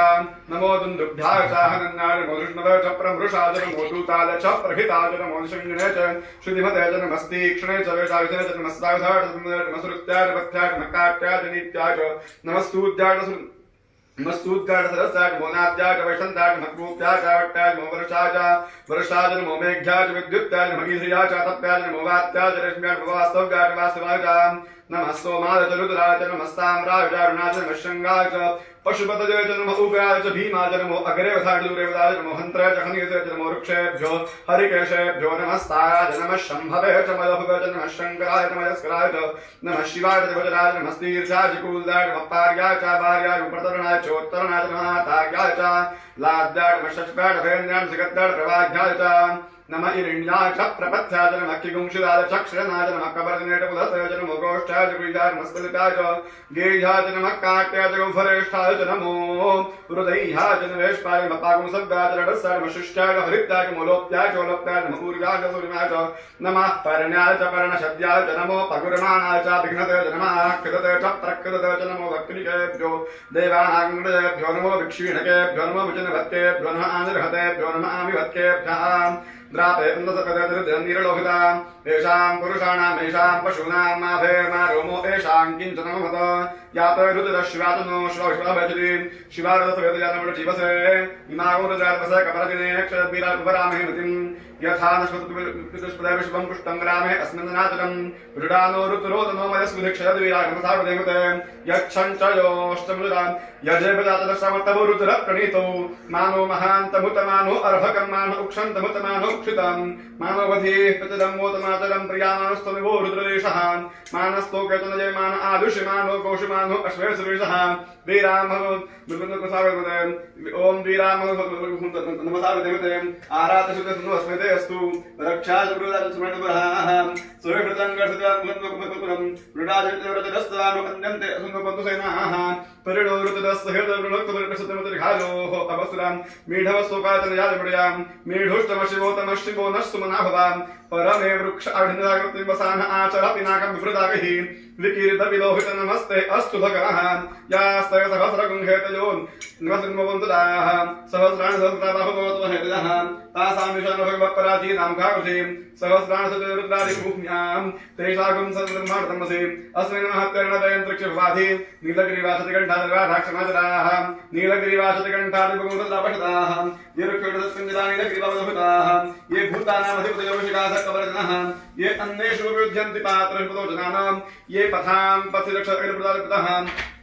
नमो दुन्दुभ्याय च हनन्याय नमो कृष्णवे च प्रमृषाय च नमो दूताय च प्रहिताय च नमो निषङ्गिने च श्रुतिमते च नमस्तीक्ष्णे च वेशाविधे च नमस्तायुधाय च नमस्रुत्याय च भक्त्याय च नकाट्याय च नीत्याय च नमस्तूत्याय च मस्तूत्याय च सरस्याय च मोनात्याय च वैशन्त्याय च मत्रूप्याय च वट्टाय च मोवर्षाय च वर्षाय च नमो मेघ्याय च विद्युत्याय च महीध्रियाय च तप्याय च नमो वात्याय च रेश्म्याय च वास्तव्याय च वास्तवाय च नमः सोमाय च रुद्राय च नमः साम्राय च अरुणाय च नमः शृङ्गाय च पशुपतये च नमः उग्राय च भीमाय च नमो अग्रेवथाय च दूरेवथाय च नमो हन्त्राय च खनियसे च नमो वृक्षेभ्यो हरिकेशेभ्यो नमस्ताराय च नमः शम्भवे च मदभवे च नमः शङ्कराय च मयस्कराय च नमः शिवाय च वज्राय च नमः तीर्थाय च कूलदाय च पार्याय च भार्याय च प्रतरणाय च उत्तरणाय च महातार्याय च लाद्याय च शक्ष्पाय च भैरण्याय च गद्याय च प्रवाध्याय च नमः इरिण्याय च प्रपथ्याय च नमः किगुंशिदाय च क्षरणाय च नमः कबर्दिनेटपुलस्ताय च नमो गोष्ठाय च गुहिताय नमस्कृताय च गेह्याय च नमः काट्याय च गौफरेष्ठाय च नमो हृदय्याय च नवेष्पाय नमः पागुंसव्याय च रडस्साय नमः शिष्टाय च हरित्याय च मोलोप्याय च ओलोप्याय च नमः ऊर्जाय च सूर्यमाय च नमः पर्ण्याय च पर्णशब्दाय च नमो पगुरमाणाय च विघ्नताय च नमः कृतताय च प्रकृतताय च नमो भक्तिकेभ्यो देवानाग्नेभ्यो नमो विक्षीणकेभ्यो नमो विजनभक्तेभ्यो नमः आनिर्हतेभ्यो नमः आमिभक्तेभ्यः द्रापे नीरलोहितां येषां पुरुषाणाम् येषां पशूनां माभे मारोमो येषां किञ्चनमहत यात रुद्रश्वातनो श्रवश्वभजति शिवारदसवेदजातमण जीवसे इमागो रुद्रात्मसे कपरदिने क्षरद्वीरापरामहे मतिं यथा नश्वतुष्पदे विश्वं पुष्टं ग्रामे अस्मिन् नातकं रुडानो ऋतुरोदनो मयस्कुधिक्षरद्वीरागमसावदेवते यच्छञ्चयोष्टमृदां यजेपजातदशमतमो रुद्रप्रणीतो मानो महान्तमुतमानो अर्भकं मानो उक्षन्तमुतमानो उक्षितं मानवधीः प्रतिदं मोतमाचरं प्रियामानस्तमिवो रुद्रदेशः मानस्तो केतनजय मान आदुष्यमानो कौशमानो अश्वेश्वरेशः वीराम ओम वीराम नमस्ते आराधसुतनो अस्मते अस्तु रक्षा सुरदासुमणुबरः सुरकृतंगसुतमुखमुखपुरं रुडाजतरस्तवानो अन्यन्ते असुंगपन्तुसेनाः परिणो रुद्रस्सहृदरुणक्तपरिकसुतमतिर्घालोः अवसुरां मेढवस्तोकातनयाजमडयां मेढोष्टमशिवोतमशिवो नस्सुमनाभवां परमे वृक्ष अभिन्दागतिवसान आचर पिनाकं विवृदाभिः विकीर्त विलोहित नमस्ते अस्तु भगवः यास्तय सहस्रगुंहेतयोन् नमस्कृतमवन्तदाः सहस्राणि सहस्राबाहुभवतमहेतयः तासां विशाल भगवत्पराचीनां घाकुषीं सहस्राणि सतरुद्रादिभूम्यां तेषागुं सद्ब्रह्माण्डतमसि अस्मिन् महत्तरणदयन्त्रक्षवाधि नीलगिरिवासतिकण्ठादिवाधाक्षमाचराः नीलगिरिवासतिकण्ठादिभगवन्तदापशताः ये रुक्षोडदस्कञ्जलानीलगिरिवासभूताः ये भूतानामधिपतयोषिकाः कवरजनः ये अन्येषु विद्यन्ति पात्रपदो जनानां ये पथां पथिरक्षप्रदापितः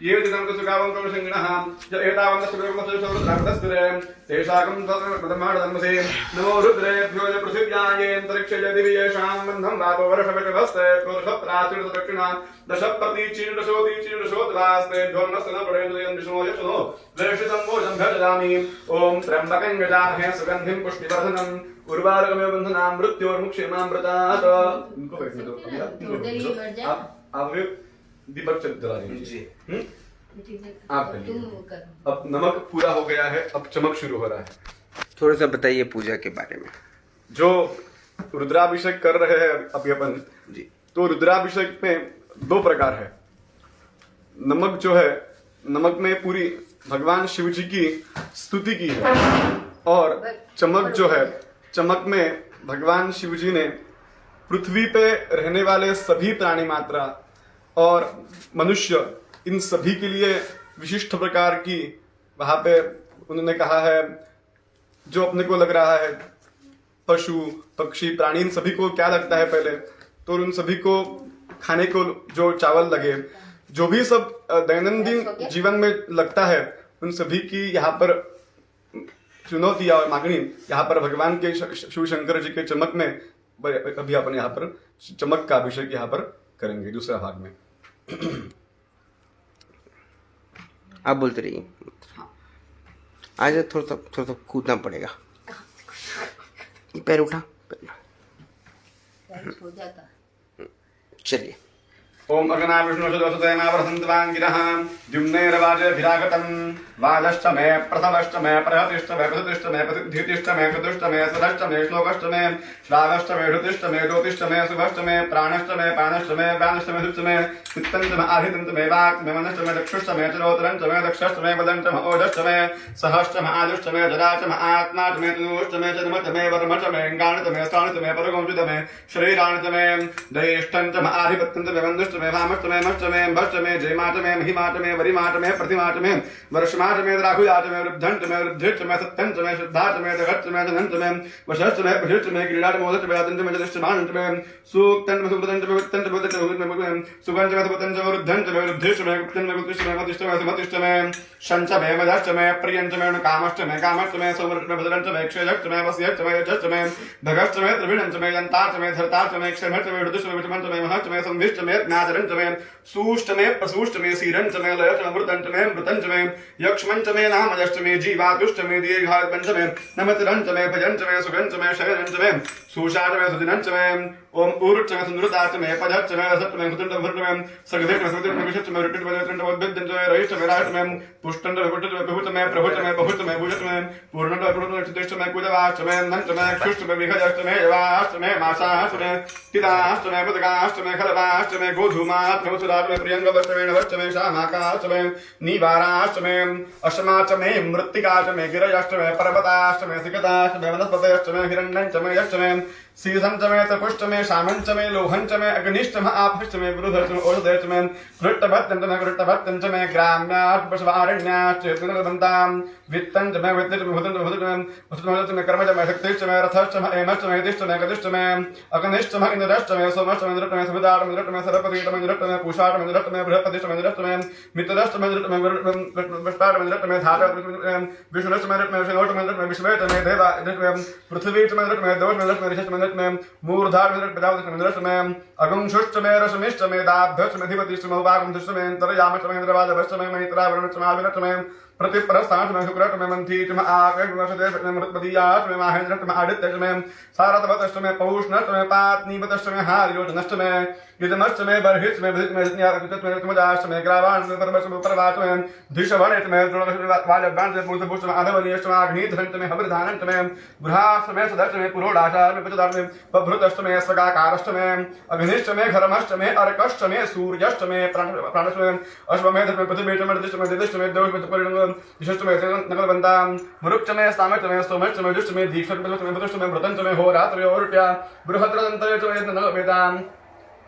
ये दिनं सुगावं कमसिंहिणः य एतावन्तस्तुरेवस्तुरे तेषाकं ब्रह्माण्डधर्मसे नमो रुद्रेभ्यो च पृथिव्यायेऽन्तरिक्षे यदि येषां बन्धं वातो वर्षमिषभस्ते पुरुषप्राचीर्दक्षिणा दशप्रतीचीर्दशोतीचीर्दशोद्रास्तेभ्यो नस्तन पडेन्द्रियं विष्णो यशो वेषितं भोजं भजदामि ॐ त्र्यम्बकं गजामहे सुगन्धिं पुष्टिवर्धनम् उर्वारुकमेव बन्धनां मृत्योर्मुक्षेमामृतात् इनको फेंक दो आप दीपक जला दीजिए आप अब नमक पूरा हो गया है, अब चमक शुरू हो रहा है। थोड़ा सा बताइए पूजा के बारे में। जो रुद्राभिषेक कर रहे हैं अभी अपन जी, तो रुद्राभिषेक में दो प्रकार है। नमक जो है, नमक में पूरी भगवान शिव जी की स्तुति की है, और चमक जो है, चमक में भगवान शिव जी ने पृथ्वी पे रहने वाले सभी प्राणी मात्रा और मनुष्य, इन सभी के लिए विशिष्ट प्रकार की वहां पे उन्होंने कहा है, जो अपने को लग रहा है पशु पक्षी प्राणी, इन सभी को क्या लगता है पहले, तो उन सभी को खाने को जो चावल लगे, जो भी सब दैनंदिन जीवन में लगता है, उन सभी की यहाँ पर चुनौती और मांगनी यहाँ पर भगवान के शिव शंकर जी के चमक में अभी अपन यहाँ पर चमक का अभिषेक यहाँ पर करेंगे दूसरा भाग में। आप बोलते रहिए। आज थोड़ा सा कूदना पड़ेगा। पैर उठा, हो जाता। चलिए। ओम अगना विष्णु सदोषतेनावरसन्तवाङ्गिरः द्युम्नेरवाजेभिरागतं वाजश्च मे प्रथमश्च मे प्रहतिश्च मे प्रसुतिश्च मे प्रतिष्ठ मे चतुष्ट मे सदश्च मे श्लोकश्च मे श्रावश्च मे ऋतिश्च मे ज्योतिश्च मे शुभश्च मे प्राणश्च मे पानश्च मे व्यानश्च मे सुश्च मे चित्तञ्च मे आहितञ्च मे वाक् मे मनश्च मे चक्षुश्च मे चरोतरञ्च मे दक्षश्च मे वदञ्च मे ओजश्च मे सहश्च मे आजुश्च मे जराच मे आत्मा च मे तनुश्च मे जन्मच मे वर्मच मे अङ्गाणिच मे स्थाणिच मे परगोंचित मे शरीराणिच मे ज्येष्ठञ्च मे आधिपत्यञ्च मे वन्दुश्च मे भामश्च मे मश्च मे भश्च मे जयमाच मे महिमाच मे वरिमाच मे प्रतिमाच मे वर्षमाच मे द्राहुयाच मे वृद्धञ्च मे वृद्धिश्च मे सत्यञ्च मे शुद्धाच मे दघच्च मे धनञ्च मे वशश्च मे पशुश्च मे क्रीडाच मोदश्च मे आदञ्च मे जतिश्च मानञ्च मे सूक्तञ्च मे सुकृतञ्च मे वित्तञ्च मे उदञ्च मे सुगञ्च मे सुपतञ्च मे वृद्धञ्च मे वृद्धिश्च मे गुप्तञ्च मे गुप्तिश्च मे मतिश्च मे सुमतिश्च मे शञ्च मे मदश्च मे प्रियञ्च मे कामश्च मे कामश्च मे सौमर्च मे भद्रञ्च मे क्षयश्च मे वस्यश्च मे यजश्च मे भगश्च मे त्रिविणञ्च मे यन्ताश्च मे धर्ताश्च मे क्षमश्च मे ऋतुश्च मे विषमञ्च मे महश्च मे संभिश्च मे आचरण च मे सूष्ट मे प्रसूष्ट मे सीरं च मे लय च मृतं च मे मृतं च मे यक्ष्मं च मे नामयश्च मे जीवातुश्च मे दीर्घायुं च मे नमतिरं च मे भजं च मे सुखं च मे शयनं च मे सुषा च मे सुदिनं च मे ओम ऊर्च च मे सुन्दरता च मे पदच्च मे रसच्च मे सुतंड भृत मे सगधे मे सुदिन मे विशच्च मे रुटिट मे त्रिंड वद्भिद्दं च मे रहिष्ठ मे राष्ट मे पुष्टंड मे पुष्ट मे प्रभुत मे प्रभुत मे बहुत मे भुजत मे पूर्णंड मे पूर्ण मे चित्त मे कुजवाच मे नंच मे क्षुष्ट मे विघजष्ट मे यवाष्ट मे मासाष्ट मे तिदाष्ट मे बुदगाष्ट मे खलवाष्ट मे गोधूमाष्ट मे सुदाष्ट मे प्रियंगवष्ट मे नवष्ट मे शामाकाष्ट मे नीवाराष्ट मे अशमाच मे मृत्तिकाच मे गिरजाष्ट मे पर्वताष्ट मे सिकताष्ट मे वनस्पतयष्ट मे हिरण्यं च मे यष्ट मे सीसं च मे तपुष्ट मे शामं च मे लोहं च मे अग्निष्ट मे आभष्ट मे वृद्धश्च मे ओषधश्च मे कृट्टभत्तं च मे कृट्टभत्तं च मे ग्राम्यात् पशवारण्यात् चेतनबन्तां वित्तं च मे वित्तं च मे भूतं च मे भूतं च मे कर्म च मे शक्तिश्च मे रथश्च मे एमश्च मे दिष्ट मे गदिष्ट मे अग्निश्च मे इन्द्रश्च मे सोमश्च मे इन्द्रश्च मे सुविदाट मे इन्द्रश्च मे सरपतिष्ट मे इन्द्रश्च मे पूषाट मे इन्द्रश्च मे बृहस्पतिश्च मे इन्द्रश्च मे मित्रश्च मे इन्द्रश्च मे विष्टाट मे इन्द्रश्च मे धातु विष्णुश्च मे इन्द्रश्च मे विष्णुश्च मे इन्द्रश्च मे विश्वे च मे देवा इन्द्रश्च मे पृथ्वी च मे इन्द्रश्च मे देवश्च मे इन्द्रश्च मे ऋषश्च मे इन्द्रश्च मे मूर्धार मे इन्द्रश्च प्रजापतिश्च मे इन्द्रश्च मे अगुंशुश्च मे रश्मिश्च मे दाभ्यश्च मे अधिपतिश्च मे उपागमश्च मे अंतर्यामश्च मे इन्द्रवादभश्च मे मैत्रावरणश्च मे आविनश्च मे प्रतिपरस्थान में शुक्रट में मंथी में आवेग में सदेश में मृतपदियाश में महेंद्र में आदित्य में सारतवतष्ट में पौष्णष्ट में पात्नीपतष्ट में हार्योजनष्ट में युधमष्ट में बर्हिष्ट में भृत में ज्ञातकृत में तुमजाष्ट में ग्रावाण में परमष्ट में परवाच में धिषवणित में वालव्यान में पुरुषभूष में आधवनीयष्ट में अग्निधरंत में हवृधानंत में बृहाष्ट में सदष्ट में पुरोडाचार में पचदार में बभृतष्ट में स्वगाकारष्ट में अग्निष्ट में घरमष्ट में अर्कष्ट में सूर्यष्ट में प्राणष्ट में अश्वमेध में पृथ्वी में दिष्ट में दिष्ट में देव में परिणम विशिष्ट में नकलबंतां मुरुक्ष में सामच में सोमच में दुष्ट में दीक्षित में बुधुष्ट में मृतंच में होरात्र में औरुट्या बृहद्रदंतरे में नकलवेदां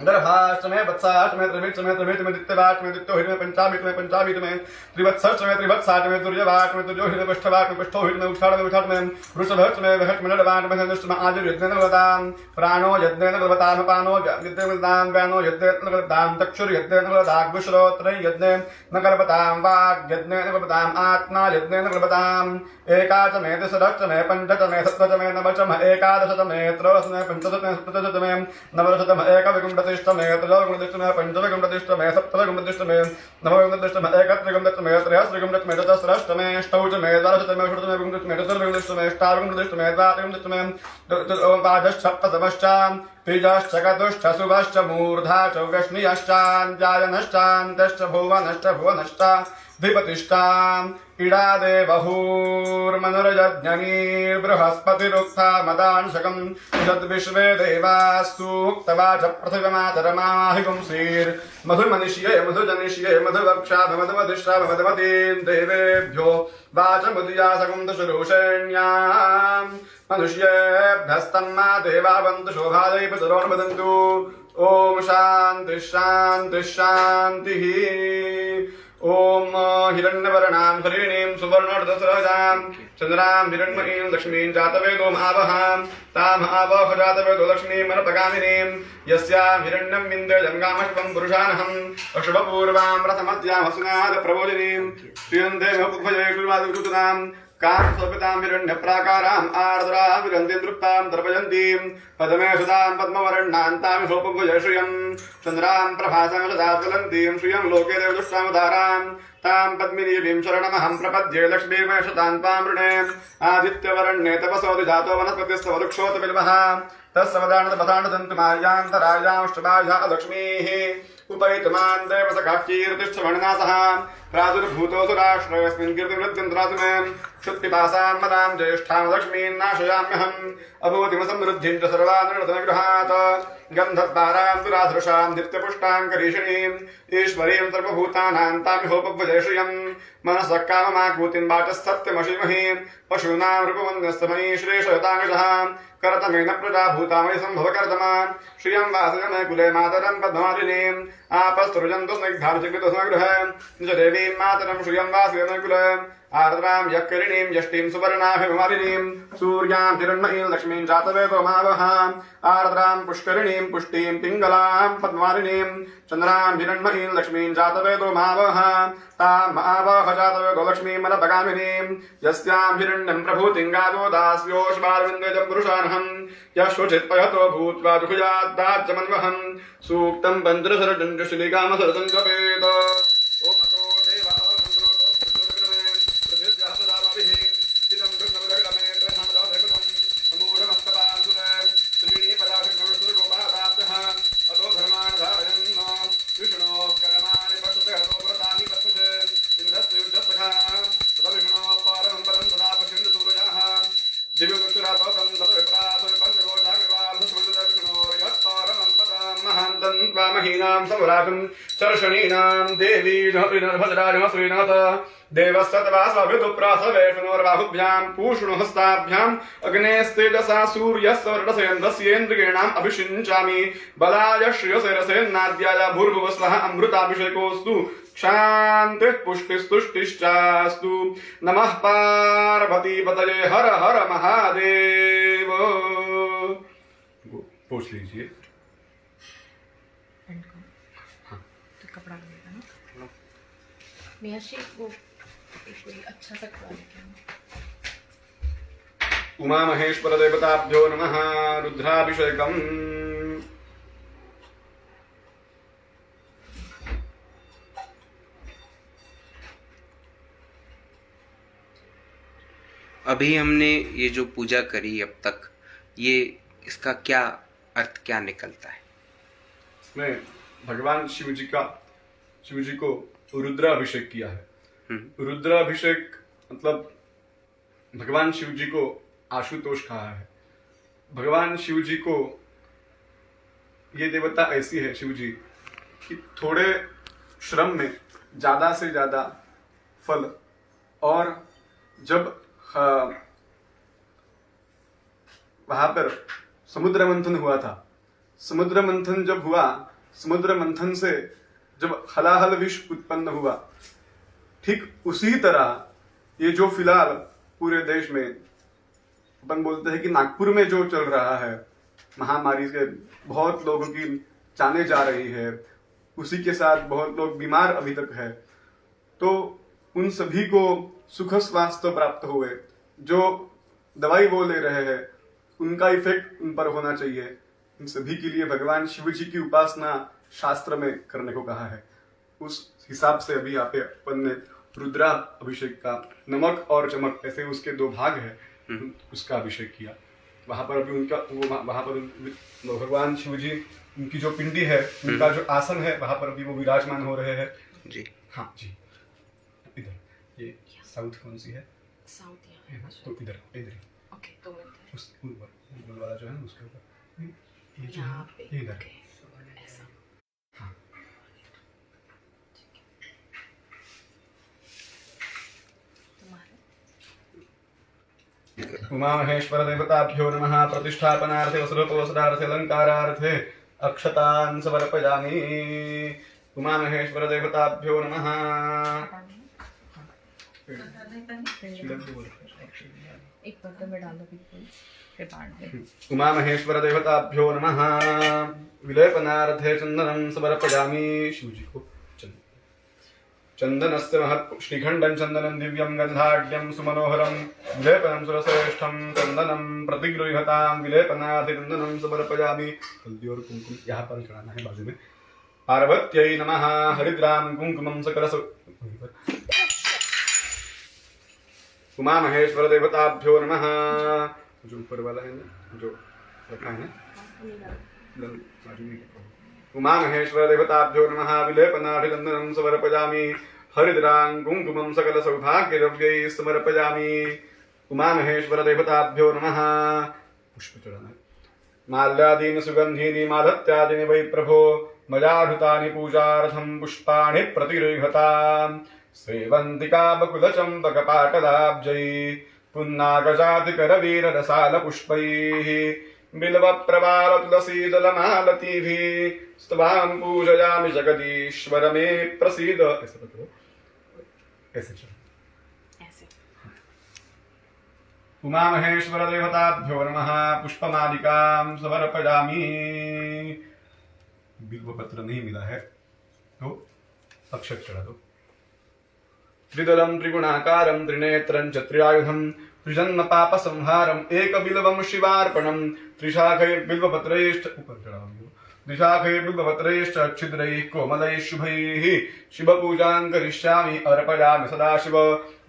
गर्भाष्ट में वत्साष्ट में त्रिविष्ट में त्रिविष्ट में दित्यवाष्ट में दित्योहित में पंचाभित में त्रिवत्सष्ट में त्रिवत्साष्ट में दुर्यवाष्ट में दुर्योहित में पुष्ठवाष्ट में पुष्ठोहित में उक्षाण में उक्षाण में वृषभष्ट में वहट में नडवाष्ट में धनुष्ट में आजुर्यज्ञेन नकलतां प्राणो यज्ञेन नकलतां अपानो यज्ञेन नकलतां व्यानो यज्ञेन नकलतां चक्षुर्यज्ञेन नकलतां गुश्रोत्रय यज्ञेन नकलतां वाग् यज्ञेन नकलतां आत्मा यज्ञेन नकलतां एकाच में दशरश्च में पंचच में सप्तच में नवच में एकादशच में त्रयोदश में पंचदश में सप्तदश में नवदश में एकविंशतिष्ठ में त्रयोविंशतिष्ठ में पंचविंशतिष्ठ में सप्तविंशतिष्ठ में नवविंशतिष्ठ में एकत्रिविंशतिष्ठ में त्रयस्त्रिविंशतिष्ठ में चतुस्रष्ट में ष्टौच में द्वादश में षोडश में विंशतिष्ठ में चतुर्विंशतिष्ठ में अष्टाविंशतिष्ठ में द्वाविंशतिष्ठ में पादश्चप्तमश्चां तेजश्च गतुश्च शुभश्च मूर्धा च वैष्णियश्चाञ्जायनश्चान्तश्च भुवनश्च धिपतिष्ठाम् इडादेवहूर्मनुरयज्ञनीर्बृहस्पतिरुक्था मदांशकम् यद्विश्वे देवास्तूक्तवाच पृथिव्यमातरमाहिपुंसीर् मधुमनिष्ये मधुजनिष्ये मधुवक्षा मधुमतीम् देवेभ्यो वाचमुदयासकम् दशुरूषेण्याम् मनुष्येभ्यस्तन्मा देवावन्तु शोभादे पितरोन्वदन्तु ॐ शान्तिः शान्तिः शान्तिः ओम हिरण्यवर्णां हरिणीं सुवर्णोर्धसरजां चन्द्रां हिरण्मयीं लक्ष्मीं जातवेदो महावहां ताम् आवह जातवेदो लक्ष्मीमनपगामिनीं यस्यां हिरण्यं विन्दे जङ्गामश्वं पुरुषानहम् अशुभपूर्वां रथमद्यां हसनादप्रबोधिनीं श्रियन्ते महुभजे गुरुवादिवृतनां कां स्वपितां हिरण्यप्राकाराम् आर्द्रां विरन्तीं तृप्तां दर्पयन्तीं पद्मे सुधां पद्मवर्णान्तां सोपभुजे श्रियं चन्द्रां प्रभासां सदा ज्वलन्तीं श्रियं लोके देवदुष्टामुदारां तां पद्मिनीं शरणमहं प्रपद्ये लक्ष्मीमय शतां त्वां वृणे आदित्यवरण्ये तपसोऽधिजातो वनस्पतिस्तवरुक्षोतबिल्वः तत्सवदानदन्तुमार्यान्तरायाष्टभाया लक्ष्मीः उपैतमान् देवसखाक्षीर्तिष्ठ वर्णनासः प्रादुर्भूतोऽसु राष्ट्रयस्मिन् कीर्तिवृद्धिन्द्रातुमें क्षुत्पिपासां मदां ज्येष्ठां लक्ष्मीन् नाशयाम्यहम् अभूतिमसमृद्धिं च सर्वानुगृहात् गन्धद्वारां दुराधृशां नित्यपुष्टां करीषिणीम् ईश्वरीं सर्वभूतानां तामिहोपभुजे श्रियं मनसः काममाकूतिं वाचस्तत्यमशीमहि पशूनां रूपवन्यस्तमयी श्रेषयताङ्गशः करतमेन प्रजा भूतामयि सम्भव कर्तमा श्रियं वासयमे कुले मातरं पद्मालिनीम् आपस्तृजन्तु स्निग्धां चिकितस्मगृहे निज देवीं मातरं श्रियं वासयमे कुले आर्द्रां यक्करिणीं यष्टिं सुवर्णाभिमालिनीं सूर्यां हिरण्मयीं लक्ष्मीं जातवेदो मावह आर्द्रां पुष्करिणीं पुष्टिं पिङ्गलां पद्मालिनीं चन्द्रां हिरण्मयीं लक्ष्मीं जातवेदो मावह ताम् आवह जातवेदो लक्ष्मीं मनपगामिनीं यस्यां हिरण्यं प्रभूतिं गावो दास्योष्मारविन्देजं पुरुषानहं यशोचित्पयतो भूत्वा दुःखजाद्दाज्यमन्वहं सूक्तं पञ्चरसरजञ्जशिलिकामसरतं जपेत ॐ अतो देवः महीनां संवराकं चर्षणीनां देवी भद्राजमश्रीनाथ देवस्तवासविदुप्रासवेशनोर्बाहुभ्यां पूष्णहस्ताभ्याम् अग्नेस्तेजसा सूर्यस्वर्णसयन्द्रस्येन्द्रियेणाम् अभिषिञ्चामि बलाय श्रियसे रसेन्नाद्याय भूर्भुवस्वः अमृताभिषेकोऽस्तु शान्तिः पुष्टिस्तुष्टिश्चास्तु नमः पार्वतीपतये हर हर महादेव। पूछ लीजिए। तो कपड़ा लगेगा ना मियाशी वो कोई अच्छा सा कपड़ा लेके उमा महेश्वर देवताभ्यो नमः। रुद्राभिषेकम्। अभी हमने ये जो पूजा करी अब तक, ये इसका क्या अर्थ क्या निकलता है? इसमें भगवान शिव जी को रुद्राभिषेक किया है। रुद्राभिषेक मतलब भगवान शिव जी को आशुतोष कहा है। भगवान शिव जी को ये देवता ऐसी है शिव जी कि थोड़े श्रम में ज्यादा से ज्यादा फल, और जब वहां पर समुद्र मंथन हुआ था, समुद्र मंथन जब हुआ, समुद्र मंथन से जब हलाहल विष उत्पन्न हुआ, ठीक उसी तरह ये जो फिलहाल पूरे देश में अपन बोलते हैं कि नागपुर में जो चल रहा है महामारी से बहुत लोगों की जाने जा रही है, उसी के साथ बहुत लोग बीमार अभी तक है, तो उन सभी को सुख स्वास्थ्य प्राप्त हुए। जो दवाई वो ले रहे हैं उनका इफेक्ट उन पर होना चाहिए। इन सभी के लिए भगवान शिव जी की उपासना शास्त्र में करने को कहा है। उस हिसाब से अभी यहाँ पे अपन ने रुद्रा अभिषेक का नमक और चमक ऐसे उसके दो भाग है, उसका अभिषेक किया। वहां पर अभी उनका वहां पर भगवान शिव जी उनकी जो पिंडी है, उनका जो आसन है, वहां पर अभी वो विराजमान हो रहे हैं जी। हाँ जी। इधर ये साउथ कौन सी है? साउथ है ना? तो इधर इधर ओके तो उस ऊपर वाला जो है ना उसके ऊपर ये जो यहाँ है पे इधर। ऐसा हाँ। उमा महेश्वर देवताभ्यो नमः। प्रतिष्ठापनार्थे वस्त्रोपवस्त्रार्थे अलंकारार्थे अक्षतान् समर्पयामि। उमा महेश्वर देवताभ्यो नमः। एक बर्तन में डालो बिल्कुल, फिर बांट दे। उमा महेश्वर देवताभ्यो नमः। विलेपनार्थे चंदनं समर्पयामि। शिवजी को चंदनस्य महत् श्रीखंडं चंदनं दिव्यं गंधाढ्यं सुमनोहरं विलेपनं सुरश्रेष्ठं चंदनं प्रतिगृह्यतां विलेपनार्थे चंदनं समर्पयामि। हल्दी और कुमकुम यहाँ पर चढ़ाना है बाजू में। पार्वत्यै नमः। हरिद्रां कुंकुमं सकल उमा महेश्वर देवताभ्यो नमः। जो ऊपर वाला है ना, जो रखा है ना, उमा महेश्वर देवताभ्यो नमः। विलेपनार्थे चंदनं समर्पयामि। हरिद्रां कुंकुमं सकल सौभाग्यद्रव्यैः समर्पयामि। उमा महेश्वर देवताभ्यो नमः। पुष्प चढ़ाना है। माल्यादीनि सुगंधीनि माधत्यादीनि वै प्रभो मयाहृतानि पूजार्थं पुष्पाणि प्रतिगृह्यताम्। सेवन्तिका बकुलचम्पकपाटलाब्जैः पुन्नागजातिकरवीररसालपुष्पैः बिल्वप्रवाल तुलसी जलमालतीभिः स्तवां पूजयामि जगदीश्वर मे प्रसीद। ऐसे चलो, ऐसे चलो, ऐसे उमामहेश्वरदेवताभ्यो नमः पुष्पमालिकां समर्पयामि। बिल्वपत्र नहीं मिला है तो अक्षत चढ़ा दो। त्रिदलं त्रिगुणाकारं त्रिनेत्रं च त्रियायुधं त्रिजन्म पाप संहारं एकबिल्वं शिवार्पणं त्रिशाखैर्बिल्वपत्रैश्च ऊपर चढ़ा दो। त्रिशाखैर्बिल्वपत्रैश्च छिद्रैः कोमलैः शुभैः शिवपूजां करिष्यामि अर्पयामि सदाशिव।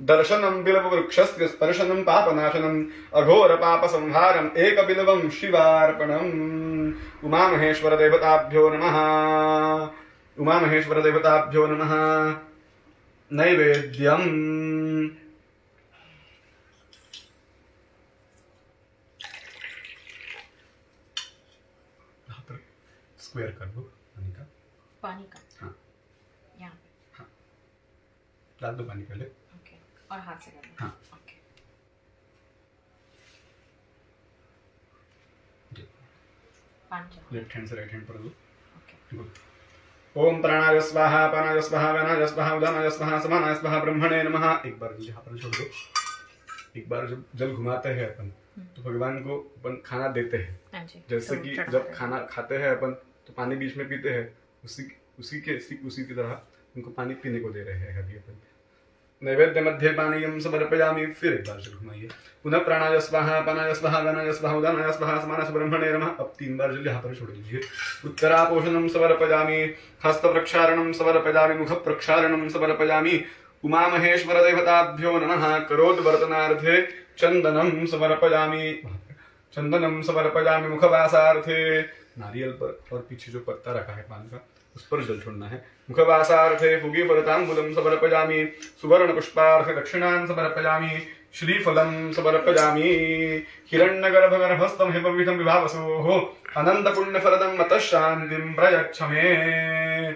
दर्शनं बिल्ववृक्षस्य स्पर्शनं पापनाशनम् अघोरपापसंहारम् एकबिल्वं शिवार्पणम्। उमामहेश्वरदेवताभ्यो नमः। उमामहेश्वरदेवताभ्यो नमः। नैवेद्यम् स्क्वायर कर दो पानी का। पानी का हाँ यहाँ पे। हाँ डाल दो पानी पहले। ओके, और हाथ से करना। हाँ। ओके। पानी चढ़ाओ। लेफ्ट हैंड से राइट हैंड पर दो। ओके। गुड। ओम प्राणाय स्वाहा अपानाय स्वाहा व्यानाय स्वाहा उदानाय स्वाहा समानाय स्वाहा ब्रह्मणे नमः। एक बार यहाँ पर छोड़ दो। एक बार जब जल घुमाते हैं अपन तो भगवान को अपन खाना देते हैं। हाँ जी। जैसे तो कि चढ़ाते जब हैं। खाना खाते हैं अपन तो पानी बीच में पीते हैं, उसी की तरह उनको पानी पीने को दे रहे हैं अभी अपन। नैवेद्य मध्ये पानीयं समर्पयामि। फिर एक बार जल घुमाइए। पुनः प्राणाय स्वाहा अपानाय स्वाहा व्यानाय स्वाहा उदानाय स्वाहा समानाय ब्रह्मणे नमः। अब 3 बार जल यहाँ पर छोड़ दीजिए। उत्तरापोषणं समर्पयामि। हस्त प्रक्षालनं समर्पयामि। मुख प्रक्षालनं समर्पयामि। उमामहेश्वर देवताभ्यो नमः। करोद्वर्तनार्थे चंदनं समर्पयामि। चंदनं समर्पयामि। मुखवासार्थे नारियल पर और पीछे जो पत्ता रखा है पान का उस पर जल छोड़ना है। मुखवासार्थे फुगीवरताम्बूलं समर्पयामि। सुवर्ण पुष्पार्थे दक्षिणां समर्पयामि। श्रीफलं समर्पयामि। हिरण्यगर्भगर्भस्थं हिमविधं विभावसोः अनन्तपुण्यफलदं मतः शान्तिं प्रयच्छ मे।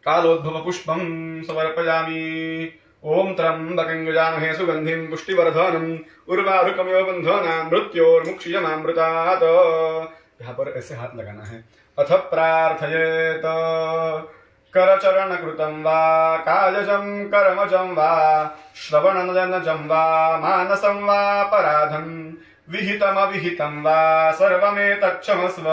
कालोद्भव पुष्पं समर्पयामि। ओम त्र्यंबकं यजामहे सुगंधिं पुष्टिवर्धनम् उर्वारुकमिव बन्धनान् मृत्योर्मुक्षीयमामृतात्। यहाँ पर ऐसे हाथ लगाना है। अथ प्रार्थयेत करचरणकृतं वा कायजं कर्मजं वा श्रवणनयनजं वा मानसं वा पराधं विहितमविहितं वा सर्वमेतत्क्षमस्व।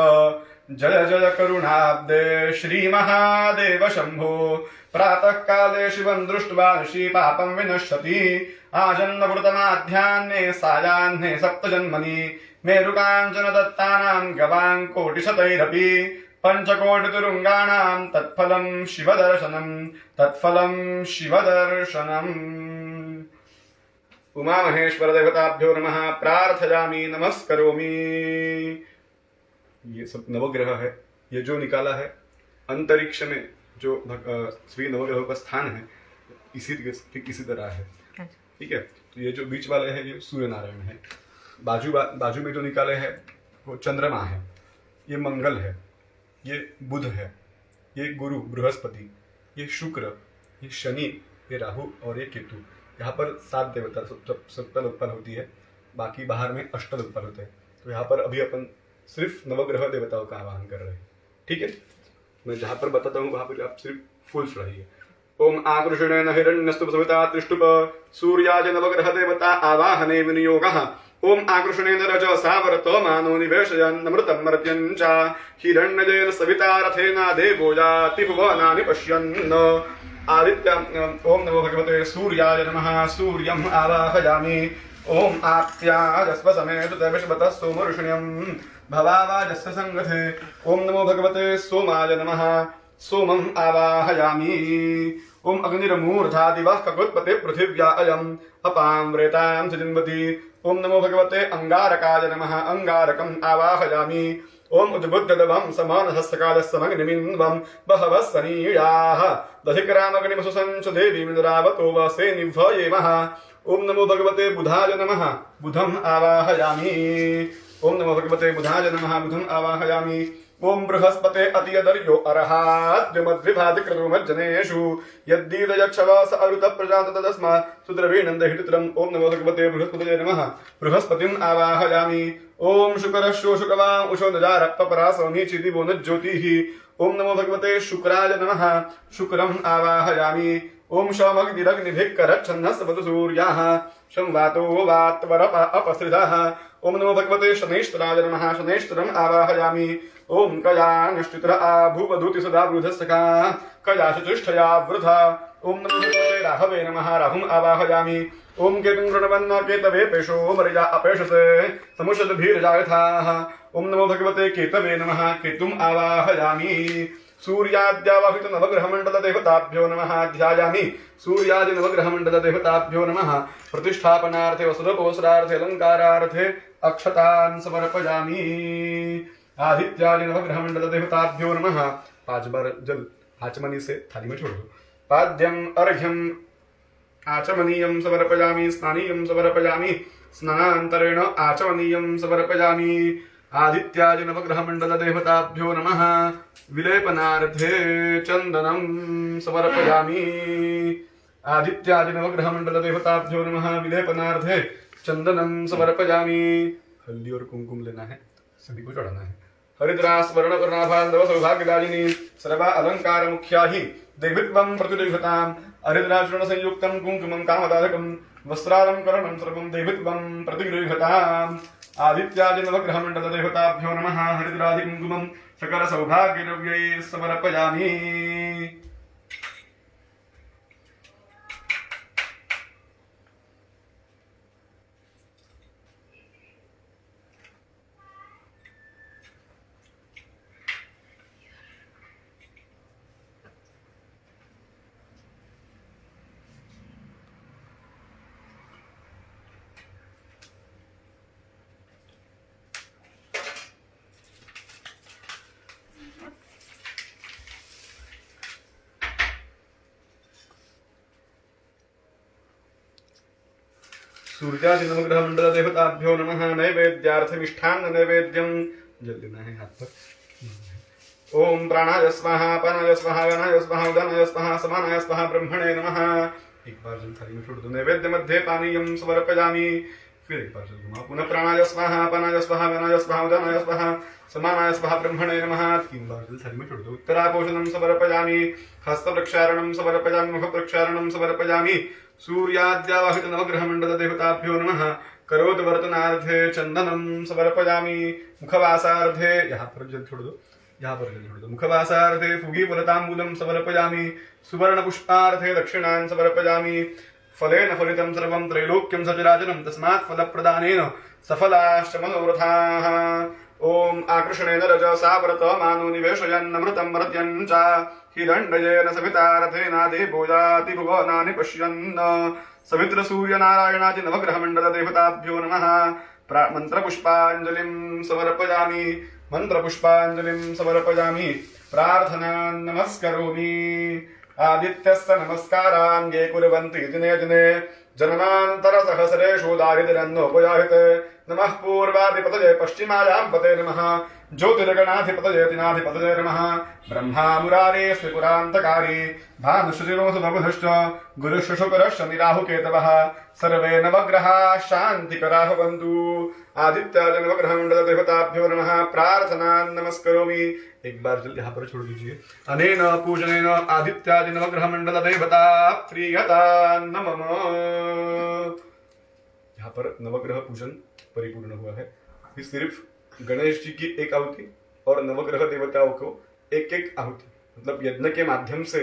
जय जय करुणाब्दे श्रीमहादेव शंभो। प्रातः काले शिवं दृष्ट्वा ऋषि पापं विनश्यति। आजन्मभृतमाध्याह्ने सायाह्ने सप्तजन्मनि मेरुकाञ्चन दत्तानां गवां कोटिशतैरपि पंचकोटितुरुङ्गाणां तत्फलं शिवदर्शनम् तत्फलं शिवदर्शनम्। उमामहेश्वर देवताभ्यो नमः। प्रार्थयामि नमस्करोमि। ये सब नवग्रह है। ये जो निकाला है अंतरिक्ष में जो श्री नवग्रहों का स्थान है इसी तरह है। ठीक है। तो ये जो बीच वाले हैं ये सूर्य नारायण है। बाजू में जो निकाले हैं वो चंद्रमा है। ये मंगल है। ये बुध है। ये गुरु बृहस्पति। ये शुक्र। ये शनि। ये राहु और ये केतु। यहाँ पर 7 देवता सप्तलोकपाल होती है। बाकी बाहर में अष्टलोकपाल होते हैं। तो यहाँ पर अभी अपन सिर्फ नवग्रह देवताओं का आवाहन कर रहे हैं। ठीक है। मैं जहां पर बताता हूँ वहां पर आप सिर्फ फूल चढ़ाइए। ओम आकृषणेन हिरण्यस्तु सविता त्रिष्टुप सूर्याय नवग्रह देवता आवाहने विनियोगः। ओम आकृषणेन रजसा वरतो मानो निवेशयन् अमृतं मर्त्यं च हिरण्यजेन सविता रथेन देवो याति भुवनानि पश्यन्। आदित्य ओम नमो भगवते सूर्याय नमः। सूर्यम् आवाहयामि। ओम आत्याजस्व समेत देवशवतः सोमऋषिण्यम् भवावाजस्य संगथे। ओम नमो भगवते सोमाय नमः। सोमम् आवाहयामि। ओम अग्निर्मूर्धा दिवः ककुत्पते पृथिव्या अयम् अपां व्रेतां सुजिन्वति। ओम नमो भगवते अंगारकाय नमः। अंगारकम् आवाहयामि। ओम उद्बुद्धदवं समानहस्तकालस्समग्निमिन्वं बहवः सनीयाः दधिकरामग्निमसुसंच देवीमिन्द्रावतो वसे निभयेमः। ओम नमो भगवते बुधाय नमः। बुधम् आवाहयामि। ओम नमो भगवते बुधाय नमः। बुधम् आवाहयामि। ओम बृहस्पते अतियदर्यो अर्हाद्युमद्विभातिक्रतुमज्जनेषु यद्दीदयच्छवस अरुत प्रजाततस्मा सुद्रवीणन्दहितुत्रम्। ओम नमो भगवते बृहस्पतये नमः। बृहस्पतिम् आवाहयामि। ओम शुकरश्चो शुकवां उषो नजारक्तपरासोमीचि दिवो न ज्योतिः। ओम नमो भगवते शुक्राय नमः। शुक्रम् आवाहयामि। ओम शमग्निरग्निभिक्करच्छन्नस्तवतु सूर्याः शं वातो वात्वरप अपसृतः ओम नमो भगवते शनैश्चराय नमः शनैश्चरम् आवाहयामि ओम कया नष्टितर आभूवधूति सदा वृधस्तका कया चतुष्टया वृथा ओम नमो भगवते राहवे नमः राहुम् आवाहयामि ओम केतुं प्रणवन्न केतवे पेशो मर्या अपेशसे समुषद्भिर्जा यथाः ओम नमो भगवते केतवे नमः केतुम् आवाहयामि सूर्याद्यावाहित नवग्रहमण्डल देवताभ्यो नमः ध्यायामि सूर्यादि नवग्रहमण्डल देवताभ्यो नमः प्रतिष्ठापनार्थे वसुदोपवस्त्रार्थे अलङ्कारार्थे अक्षतान् समर्पयामि आदित्यादि नवग्रहमण्डल देवताभ्यो नमः 5 बार जल आचमनी से थाली में छोड़ दो पाद्यम अर्घ्यम आचमनीयं समर्पयामि स्नानीयं समर्पयामि स्नानान्तरेण आचमनीयं समर्पयामि आदित्यादि नवग्रहमण्डल देवताभ्यो नमः विलेपनार्थे चन्दनं समर्पयामि आदित्यादि नवग्रहमण्डल देवताभ्यो नमः विलेपनार्थे चन्दनं समर्पयामि हल्दी और कुमकुम लेना है सभी को चढ़ाना है हरिद्रा स्वर्ण वर्णाभांडव सौभाग्यदायिनी सर्वा अलंकार मुख्या ही देवित्वं प्रतिदेशताम् हरिद्राचूर्ण संयुक्तं कुंकुमं कामदायकं वस्त्रालंकरणं सर्वं देवित्वं प्रतिगृह्यताम् आदित्यादि नवग्रहमण्डल देवताभ्यो नमः हरिद्रादि कुंकुमं सकल सौभाग्यद्रव्यैः समर्पयामि सूर्यादि नवग्रह मंडल देवताभ्यो नमः नैवेद्यार्थ मिष्ठान्न नैवेद्यम जल लेना है हाथ पर ओम प्राणाय स्वाहा अपानाय स्वाहा व्यानाय स्वाहा उदानाय स्वाहा समानाय स्वाहा ब्रह्मणे नमः एक बार जल थाली में छोड़ दो नैवेद्य मध्ये पानीयम समर्पयामि फिर एक बार जल घुमा पुनः प्राणाय स्वाहा अपानाय स्वाहा व्यानाय स्वाहा उदानाय स्वाहा समानाय स्वाहा ब्रह्मणे नमः 3 बार जल थाली में छोड़ दो उत्तरापोषणं समर्पयामि हस्त प्रक्षालनं समर्पयामि मुख प्रक्षालनं समर्पयामि सूर्याद्यावाहित नवग्रह मंडल देवताभ्यो नमः करोत वर्तनार्थे चंदनम समर्पयामि मुखवासार्थे यहाँ पर जल छोड़ दो यहाँ पर जल छोड़ दो मुखवासार्थे फुगी फलतांबूलम समर्पयामि सुवर्ण पुष्पार्थे दक्षिणान् समर्पयामि फलेन फलितं सर्वं त्रैलोक्यं सचराचरं तस्मात् फलप्रदानेन सफलाश्च मनोरथाः ओम आकृष्णेन रजसा व्रतमानो निवेशयन्नमृतं मर्त्यन् च हिरण्येन सवितारथेनादि भोजाति भुवनानि पश्यन् सवित्र सूर्यनारायणादि नवग्रहमण्डल देवताभ्यो नमः मन्त्रपुष्पाञ्जलिं समर्पयामि मन्त्रपुष्पाञ्जलिं समर्पयामि प्रार्थनां नमस्करोमि आदित्यस्य नमस्कारान् ये कुर्वन्ति दिने दिने जन्मान्तरसहस्रेषु दारिद्र्यन्नोपयाहिते नमः पूर्वाधिपतये पश्चिमायां पते नमः ज्योतिर्गणाधिपतये दिनाधिपतये नमः ब्रह्मा मुरारे श्रीपुरान्तकारी भानुश्रीरोसुभबुधश्च गुरुशुशुकरश्च निराहुकेतवः सर्वे नवग्रहाः शान्तिकराः भवन्तु आदित्यादि नवग्रहमण्डल देवताभ्यो नमः प्रार्थनां नमस्करोमि एक बार जल्दी यहाँ पर छोड़ दीजिए अनेन पूजनेन आदित्यादि नवग्रहमण्डल देवता प्रियता नमः यहाँ पर नवग्रह पूजन परिपूर्ण हुआ है अभी सिर्फ गणेश जी की एक आहुति और नवग्रह देवताओं को एक एक आहुति मतलब यज्ञ के माध्यम से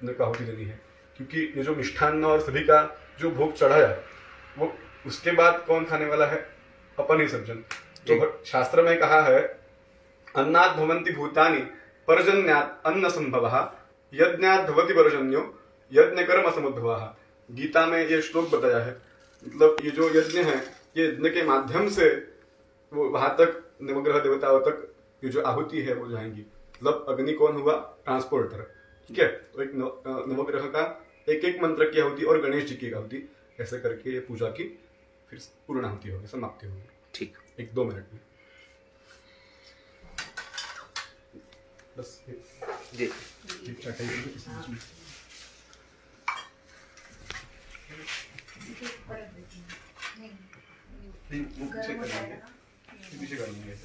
उनको आहुति देनी है क्योंकि ये जो मिष्ठान्न और सभी का जो भोग चढ़ाया वो उसके बाद कौन खाने वाला है अपन ही सब जन तो शास्त्र में कहा है अन्नात् भवन्ति भूतानि पर्जन्यात् अन्न संभवः यज्ञात् भवति पर्जन्यो यज्ञ कर्म समुद्भवः गीता में ये श्लोक बताया है मतलब ये जो यज्ञ है ये यज्ञ के माध्यम से वो वहां तक नवग्रह देवताओं तक ये जो आहुति है वो जाएंगी मतलब अग्नि कौन हुआ ट्रांसपोर्टर ठीक है तो एक नवग्रह का एक एक मंत्र की आहुति और गणेश जी की आहुति ऐसे करके ये पूजा की फिर पूर्ण आहुति होगी समाप्ति होगी ठीक 1-2 मिनट में बस जी पीछे कर लेंगे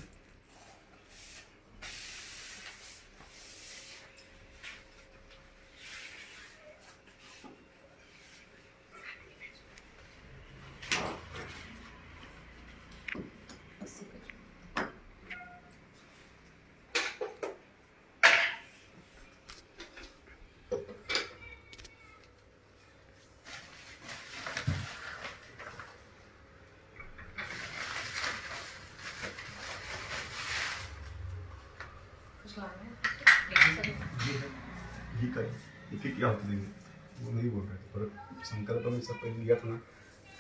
ही करें, एक एक क्या होती देंगे वो नहीं बोल रहे थे, पर संकल्प में सब पहले लिया था ना,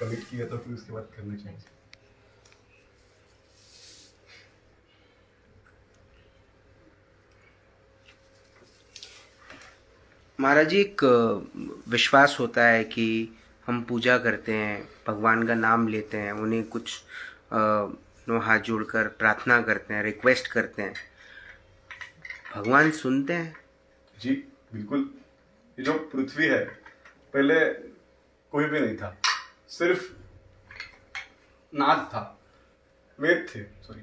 कमिट किया तो फिर उसके बाद करना चाहिए। महाराज जी, एक विश्वास होता है कि हम पूजा करते हैं, भगवान का नाम लेते हैं, उन्हें कुछ हाथ जोड़कर प्रार्थना करते हैं, रिक्वेस्ट करते हैं, भगवान सुनते हैं? जी बिल्कुल। ये जो पृथ्वी है, पहले कोई भी नहीं था, सिर्फ नाद था, वेद थे सॉरी,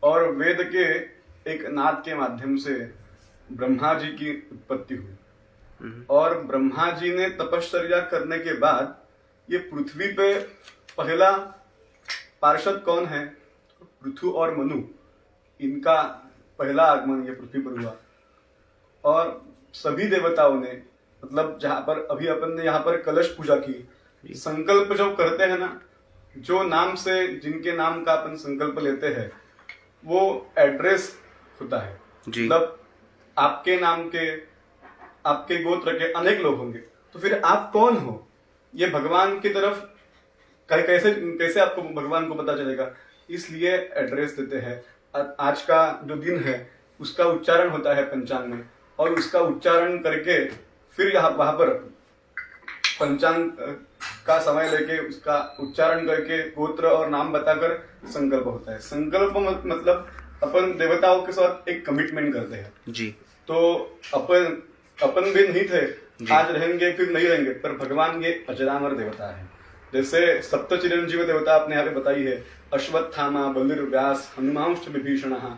और वेद के एक नाद के माध्यम से ब्रह्मा जी की उत्पत्ति हुई, और ब्रह्मा जी ने तपश्चर्या करने के बाद ये पृथ्वी पे पहला पार्षद कौन है? पृथु और मनु, इनका पहला आगमन ये पृथ्वी पर हुआ। और सभी देवताओं ने, मतलब जहां पर अभी अपन ने यहाँ पर कलश पूजा की, संकल्प जो करते हैं ना, जो नाम से जिनके नाम का अपन संकल्प लेते हैं वो एड्रेस होता है। मतलब आपके नाम के, आपके गोत्र के अनेक लोग होंगे, तो फिर आप कौन हो ये भगवान की तरफ कैसे कैसे आपको भगवान को पता चलेगा? इसलिए एड्रेस देते हैं। आज का जो दिन है उसका उच्चारण होता है पंचांग में, और उसका उच्चारण करके फिर यहाँ वहां पर पंचांग का समय लेके उसका उच्चारण करके गोत्र और नाम बताकर संकल्प होता है। संकल्प मतलब अपन देवताओं के साथ एक कमिटमेंट करते हैं जी। तो अपन भी नहीं थे, आज रहेंगे फिर नहीं रहेंगे, पर भगवान ये अजरामर देवता है। जैसे सप्त चिरंजीव देवता आपने यहाँ पे बताई है, अश्वत्थामा, बलिर्व्यास, हनुमांश्च विभीषणः,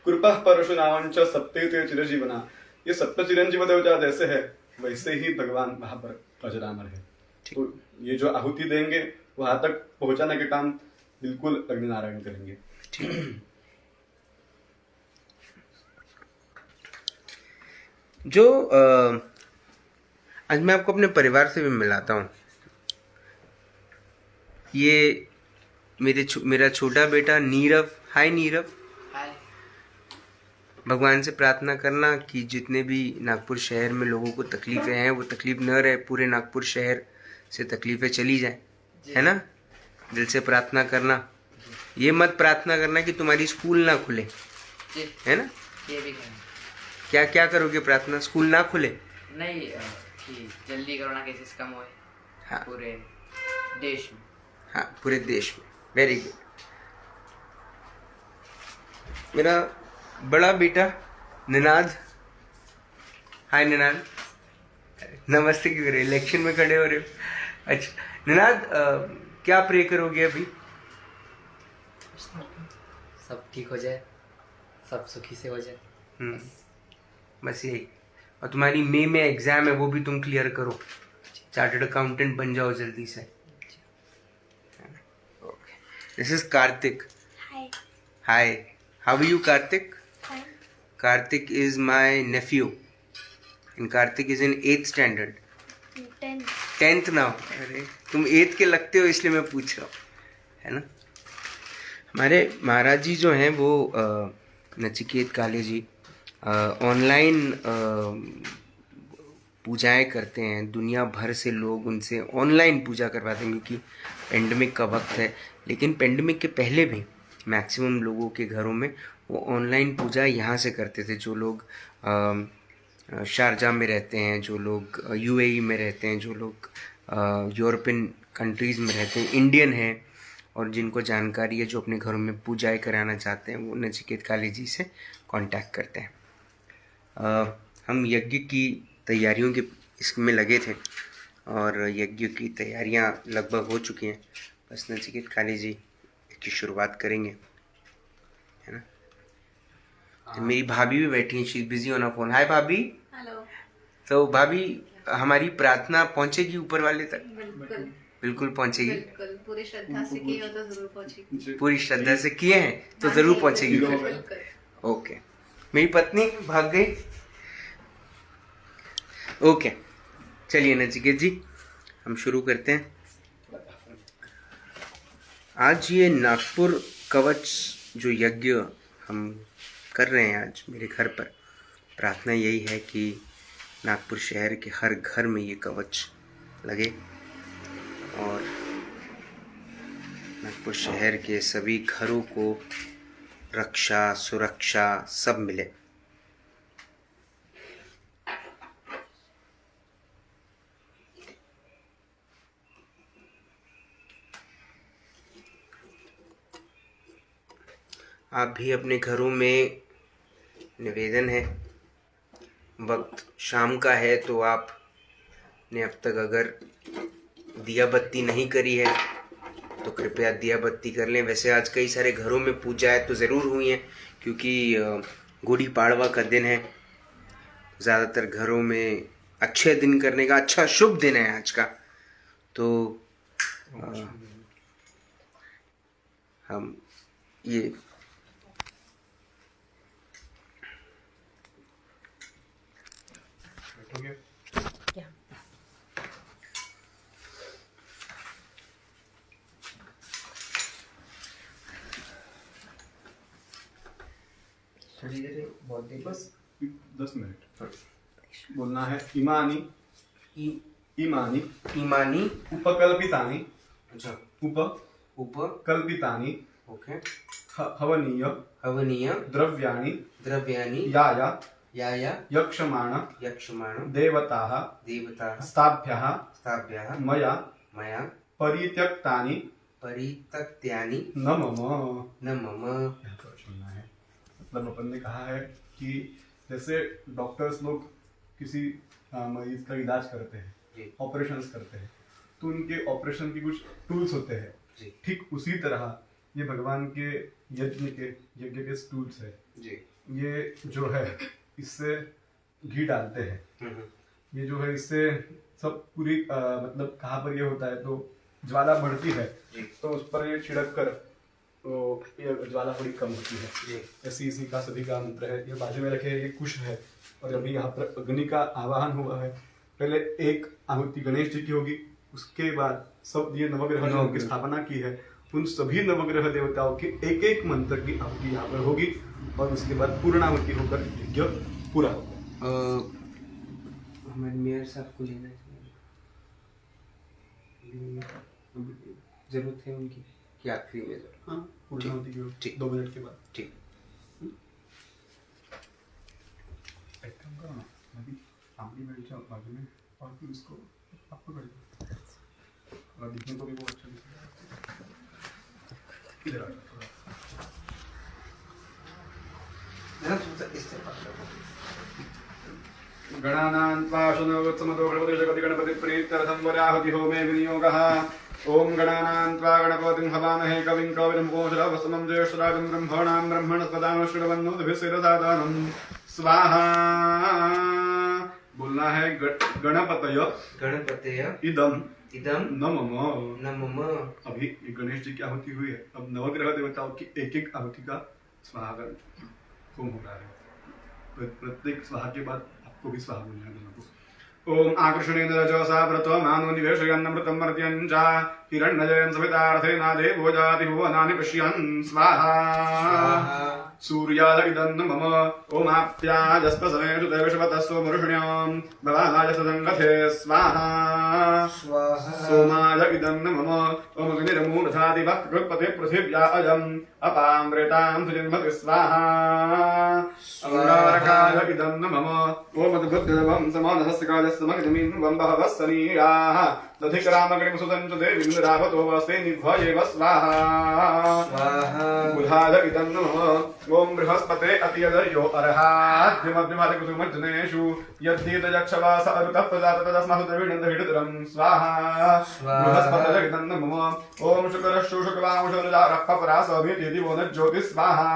कृपः परशुरामश्च सप्तेते चिरजीवना। ये सप्त चिरंजीव देवता जैसे है वैसे ही भगवान वहां पर अजरामर है। तो ये जो आहुति देंगे वहां तक पहुंचाने के काम बिल्कुल अग्निनारायण करेंगे। जो आज मैं आपको अपने परिवार से भी मिलाता हूँ। ये मेरा छोटा बेटा नीरव। हाय नीरव। भगवान से प्रार्थना करना कि जितने भी नागपुर शहर में लोगों को तकलीफें हैं वो तकलीफ न रहे, पूरे नागपुर शहर से तकलीफें चली जाएं, है ना? दिल से प्रार्थना करना। ये मत प्रार्थना करना कि तुम्हारी स्कूल ना खुले, है ना? ये भी करना। क्या क्या करोगे प्रार्थना? स्कूल ना खुले? नहीं, कि जल्दी कोरोना केसेस कम होए। हाँ, पूरे देश में। हाँ, पूरे देश में। Very good. मेरा बड़ा बेटा निनाद। हाय निनाद। नमस्ते क्यों कर रहे? इलेक्शन में खड़े हो रहे हो? अच्छा निनाद, क्या प्रे करोगे अभी? सब ठीक हो जाए, सब सुखी से हो जाए। बस यही। और तुम्हारी मई में एग्जाम है, वो भी तुम क्लियर करो, चार्टर्ड अकाउंटेंट बन जाओ जल्दी से। Okay, this is Karthik. Hi, how are you Karthik? Karthik is my nephew, and Karthik is in 8th standard. 10th now. अरे तुम 8th के लगते हो इसलिए मैं पूछ रहा हूँ, है ना? हमारे महाराज जी जो हैं वो नचिकेत काले जी ऑनलाइन पूजाएं करते हैं। दुनिया भर से लोग उनसे ऑनलाइन पूजा करवाते हैं क्योंकि पेंडेमिक का वक्त है। लेकिन पेंडेमिक के पहले भी मैक्सिमम लोगों के घरों में वो ऑनलाइन पूजा यहाँ से करते थे। जो लोग शारजा में रहते हैं, जो लोग यूएई में रहते हैं, जो लोग यूरोपियन कंट्रीज़ में रहते हैं, इंडियन हैं और जिनको जानकारी है, जो अपने घरों में पूजाएं कराना चाहते हैं, वो नचिकेत काले जी से कांटेक्ट करते हैं। हम यज्ञ की तैयारियों के इसमें लगे थे और यज्ञ की तैयारियां लगभग हो चुकी हैं। बस नचिकेत काले जी की शुरुआत करेंगे, है ना? तो मेरी भाभी भी बैठी हैं, she is busy on a phone. Hi भाभी। हेलो। तो भाभी, हमारी प्रार्थना पहुंचेगी ऊपर वाले तक? बिल्कुल बिल्कुल पहुंचेगी। बिल्कुल, पूरी श्रद्धा से किए हो तो जरूर पहुंचेगी। पूरी श्रद्धा से किए हैं तो जरूर पहुंचेगी। बिल्कुल। ओके, मेरी पत्नी भाग गई। ओके, चलिए नचिकेत जी, हम शुरू करते हैं। आज ये नागपुर कवच जो यज्ञ हम कर रहे हैं आज मेरे घर पर, प्रार्थना यही है कि नागपुर शहर के हर घर में ये कवच लगे और नागपुर शहर के सभी घरों को रक्षा सुरक्षा सब मिले। आप भी अपने घरों में, निवेदन है, वक्त शाम का है तो आप ने अब तक अगर दिया बत्ती नहीं करी है तो कृपया दिया बत्ती कर लें। वैसे आज कई सारे घरों में पूजाएं तो ज़रूर हुई हैं क्योंकि गुड़ी पाड़वा का दिन है। ज़्यादातर घरों में अच्छे दिन करने का, अच्छा शुभ दिन है आज का, तो हम ये क्या बहुत देर बस 10 मिनट बोलना है। इमानी इमानी ईमानी उपकल्पितानि अच्छा उप उप कल्पितानि ओके हवनीय हवनीय द्रव्याणि द्रव्याणि याया याया यक्षमाण यक्षमाण देवताः देवताः स्ताभ्यः स्थाभ्यः मया मया परित्यक्तानि परित्यक्त्यानि न मम। न मम। यहाँ पर सुनना है। मतलब अपन ने कहा है कि जैसे डॉक्टर्स लोग किसी मरीज का इलाज करते हैं, जी ऑपरेशंस करते हैं, तो उनके ऑपरेशन की कुछ टूल्स होते हैं। जी ठीक उसी तरह ये भगवान के यज्ञ के टूल्स है। जी ये जो है इससे घी डालते हैं, ये जो है इससे सब पूरी मतलब कहाँ पर ये होता है तो ज्वाला बढ़ती है जी तो उस पर ये छिड़क कर तो ये ज्वाला बड़ी कम होती है। जी ऐसी इसी का सभी का मंत्र है। ये बाजू में रखे, ये कुश है और अभी यहाँ पर अग्नि का आवाहन हुआ है। पहले एक आहुति गणेश जी की होगी, उसके बाद सब ये नवग्रह जो उनकी स्थापना की है उन सभी नवग्रह देवताओं के एक एक मंत्र की आहुति यहाँ पर होगी और उसके बाद पूर्णाहुति होकर यज्ञ पूरा होगा। हमारे मेयर साहब को लेना चाहिए, जरूरत है उनकी कि आखिरी में जरूरत? हाँ, पूर्णाहुति की ठीक। 2 मिनट के बाद। ठीक एक काम करो ना, अभी सामने बैठ जाओ बाजू में और फिर उसको आपको कर दो और दिखने को भी बहुत अच्छा दिखेगा। इधर आ जाओ थोड़ा। गणानां त्वा शृणोत्समतो गणपति गणपतिप्रीत्यर्थं वराहुति होमे विनियोगः। ओम गणानां त्वा गणपतिं हवामहे कविं कविमुपमश्रवस्तमं ज्येष्ठराजं ब्रह्मणां ब्रह्मणस्पदां शृण्वन्नोतिभिस्सिरसादनं स्वाहा। बोलना है गणपतय गणपतय इदम इदम न मम। न मम। अभी ये गणेश जी की आहुति हुई है, अब नवग्रह देवताओं की एक एक आहुति का स्वाहा का होम हो रहा है। प्रत्येक स्वाहा के बाद आपको भी स्वाहा बोलना है दोनों को। ओम आकर्षणेन रजसा व्रतो मानो निवेशयन्नमृतं मर्त्यं च हिरण्यजयं सवितार्थेन देवो जाति भुवनानि पश्यन् स्वाहा। सूर्याय इदं मम। ओमाप्याजस्पसमेषु देवशवतस्व मरुषिण्यां भवानाय सदङ्गथे स्वाहा। सोमाय इदं मम। ओम अग्निर्मूढधाति भक्तकृत्पते पृथिव्या अजम् अपामृतां सुजिन्मति स्वाहा। अंगारकाय इदं मम। ओम अद्भुतदेवं समानहस्तकालस्य मग्निमिन्वं बहवः सनीयाः दधिकरामग्निमसुतं च देवीं रावतो वस्ते निभयेव स्वाहा। बुधाय इदं नमः। ओम बृहस्पते अतियदर्यो अर्हाद्यमद्यमादिकुसुमर्जनेषु यद्दीतयक्षवास अरुतः प्रजात तदस्मासु द्रविणन्दहिडुदरं स्वाहा। बृहस्पतय इदं नमः। ओम शुक्रश्चु शुक्रवांशोरुजारः पपरासभिर्यदिवो न ज्योतिः स्वाहा।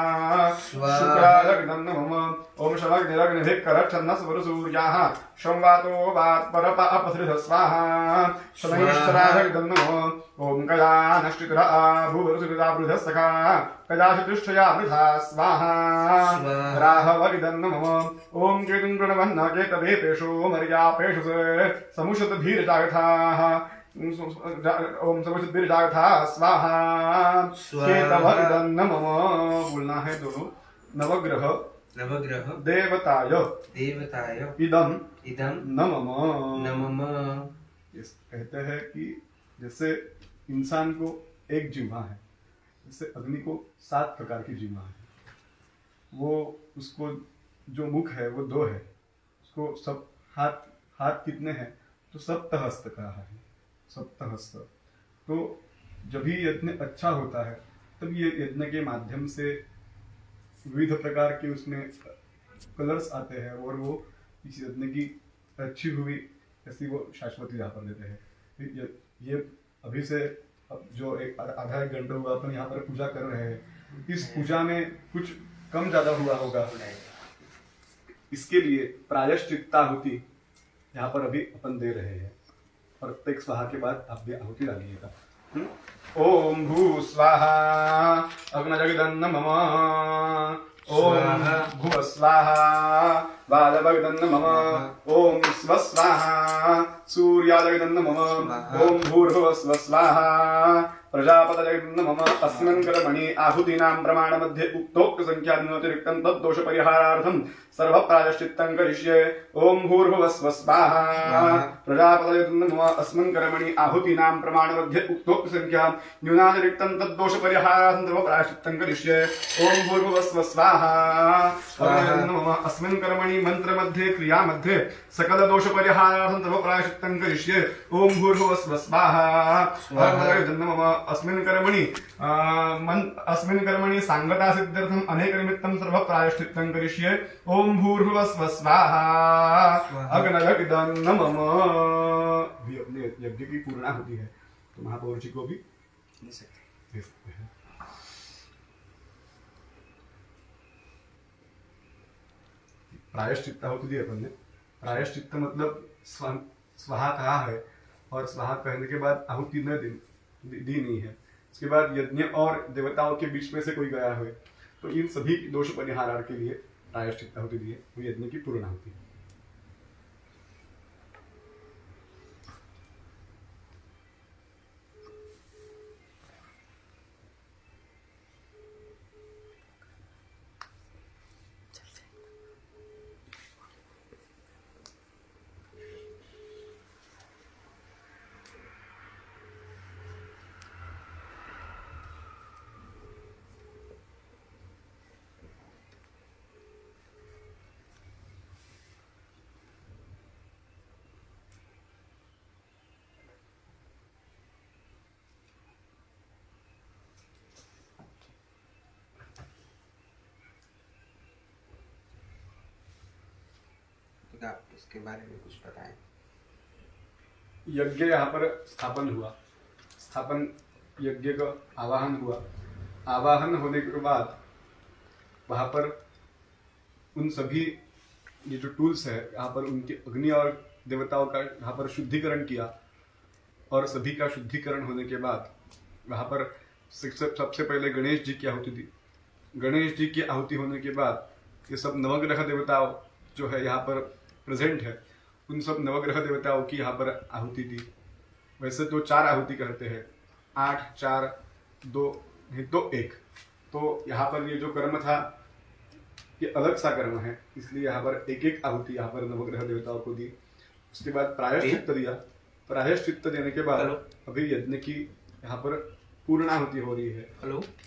शुक्राय इदं नमः। ओम शमग्निरग्निभिः करच्छन्नस्वरसूर्याः संवातो वात्परप अपसृध स्वाहा। शनैश्चराय इदं नमः। ओम कयानश्चित्रः भूवरुसुकृतावृधस्तखा कदाचितिष्ठया वृथा स्वाहा। राहव इदं नमः। ओम केतुं प्रणवन्नकेतवेपेषु मर्यापेषु समुषतधीरजागथाः ओम समुषतधीरजागथाः स्वाहा। केतव इदं नमः। बोलना है दोनों नवग्रह नवग्रह देवताय देवताय इदम इदं नमः। नमः। इस कहते हैं कि जैसे इंसान को एक जीवा है, जैसे अग्नि को 7 प्रकार की जीवा है, वो उसको जो मुख है वो 2 है, उसको सब हाथ कितने हैं तो सप्तहस्त का है, सप्तहस्त। तो जब भी यज्ञ अच्छा होता है तब ये यज्ञ के माध्यम से विविध प्रकार के उसमें कलर्स आते हैं और वो इस यज्ञ की अच्छी हुई ऐसी वो शाश्वती यहाँ पर देते हैं। ये अभी से अब जो आधा एक घंटा हुआ अपन यहाँ पर पूजा कर रहे हैं, इस पूजा में कुछ कम ज्यादा हुआ होगा, इसके लिए प्रायश्चित्ताहुति यहाँ पर अभी अपन दे रहे हैं। और प्रत्येक स्वाहा के बाद आप भी आहुति डालिएगा। ओम भू स्वाहा अग्नजगदन्न मम, ओम भुव स्वाहा वादवगदन्न मम, ओम स्व स्वाहा सूर्यादगदन्न मम, ओम भूर्भुव स्व स्वाहा प्रजापतजगदन्न मम। अस्मिन् कर्मणि आहुतीनां प्रमाणमध्ये उक्तोक्त संख्यादिनोतिरिक्तं तद्दोष परिहारार्थं सर्व प्रायश्चित्तं करिष्ये। ओम भूर्भुवः स्वः स्वाहा प्रजापतजगदन्न मम। अस्मिन् कर्मणि आहुतीनां प्रमाणमध्ये उक्तोक्त संख्या न्यूनातिरिक्तं तद्दोष परिहारार्थं सर्व प्रायश्चित्तं करिष्ये। ओम भूर्भुवः स्वः स्वाहा मम। अस्मिन् कर्मणि मंत्र मध्ये क्रिया मध्ये सकल दोष परिहारार्थं सर्व प्रायश्चित्तं करिष्ये। ओम भूर्भुवः स्वः स्वाहा मम। अस्मिन् कर्मणि सांगता सिद्ध्यर्थम अनेक निमित्तं सर्व प्रायश्चित्तं करिष्ये। ओम भूर्भुवः स्वः स्वाहा अग्नयज्ञं नमः। भी अपने यज्ञ की पूर्णा होती है तो महापौर जी को भी दे सकते हैं। प्रायश्चित्त होती दी अपन ने। प्रायश्चित्त मतलब स्वाहा कहा है और स्वाहा कहने के बाद आहुति न दी नहीं है, उसके बाद यज्ञ और देवताओं के बीच में से कोई गया है तो इन सभी दोष परिहार के लिए प्रायश्चित्त होती दी है, वो यज्ञ की पूर्ण होती है। आप उसके बारे में कुछ बताएं। यज्ञ यहाँ पर स्थापन हुआ, स्थापन यज्ञ का आवाहन हुआ, आवाहन होने के बाद वहां पर उन सभी ये जो टूल्स है यहाँ पर उनके अग्नि और देवताओं का यहाँ पर शुद्धिकरण किया और सभी का शुद्धिकरण होने के बाद वहां पर सबसे पहले गणेश जी की आहुति दी। गणेश जी की आहुति होने के बाद ये सब नवग्रह देवताओं जो है यहाँ पर प्रेजेंट है, उन सब नवग्रह देवताओं की यहाँ पर आहुति दी। वैसे तो 4 आहुति करते हैं, 8, 4, 2 नहीं तो 1। तो यहाँ पर ये जो कर्म था ये अलग सा कर्म है, इसलिए यहाँ पर एक आहुति यहाँ पर नवग्रह देवताओं को दी। उसके बाद प्रायश्चित्त दिया। प्रायश्चित्त देने के बाद अभी यज्ञ की यहाँ पर पूर्णाहुति हो रही है।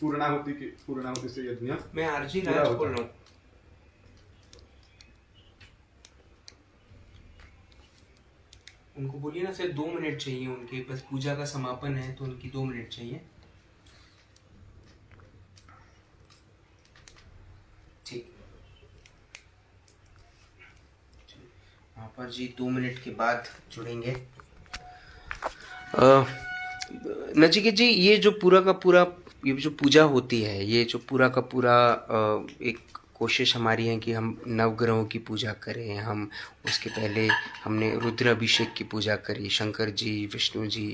पूर्णाहुति से यज्ञ मैं आरजी राज बोल रहा हूँ। उनको बोलिए ना सिर्फ 2 मिनट चाहिए, उनके बस पूजा का समापन है तो उनकी 2 मिनट चाहिए। ठीक, महापौर जी 2 मिनट के बाद जुड़ेंगे। नचिकेत जी, ये जो पूरा का पूरा ये जो पूजा होती है, ये जो पूरा का पूरा एक कोशिश हमारी है कि हम नवग्रहों की पूजा करें। हम उसके पहले हमने रुद्र अभिषेक की पूजा करी, शंकर जी, विष्णु जी,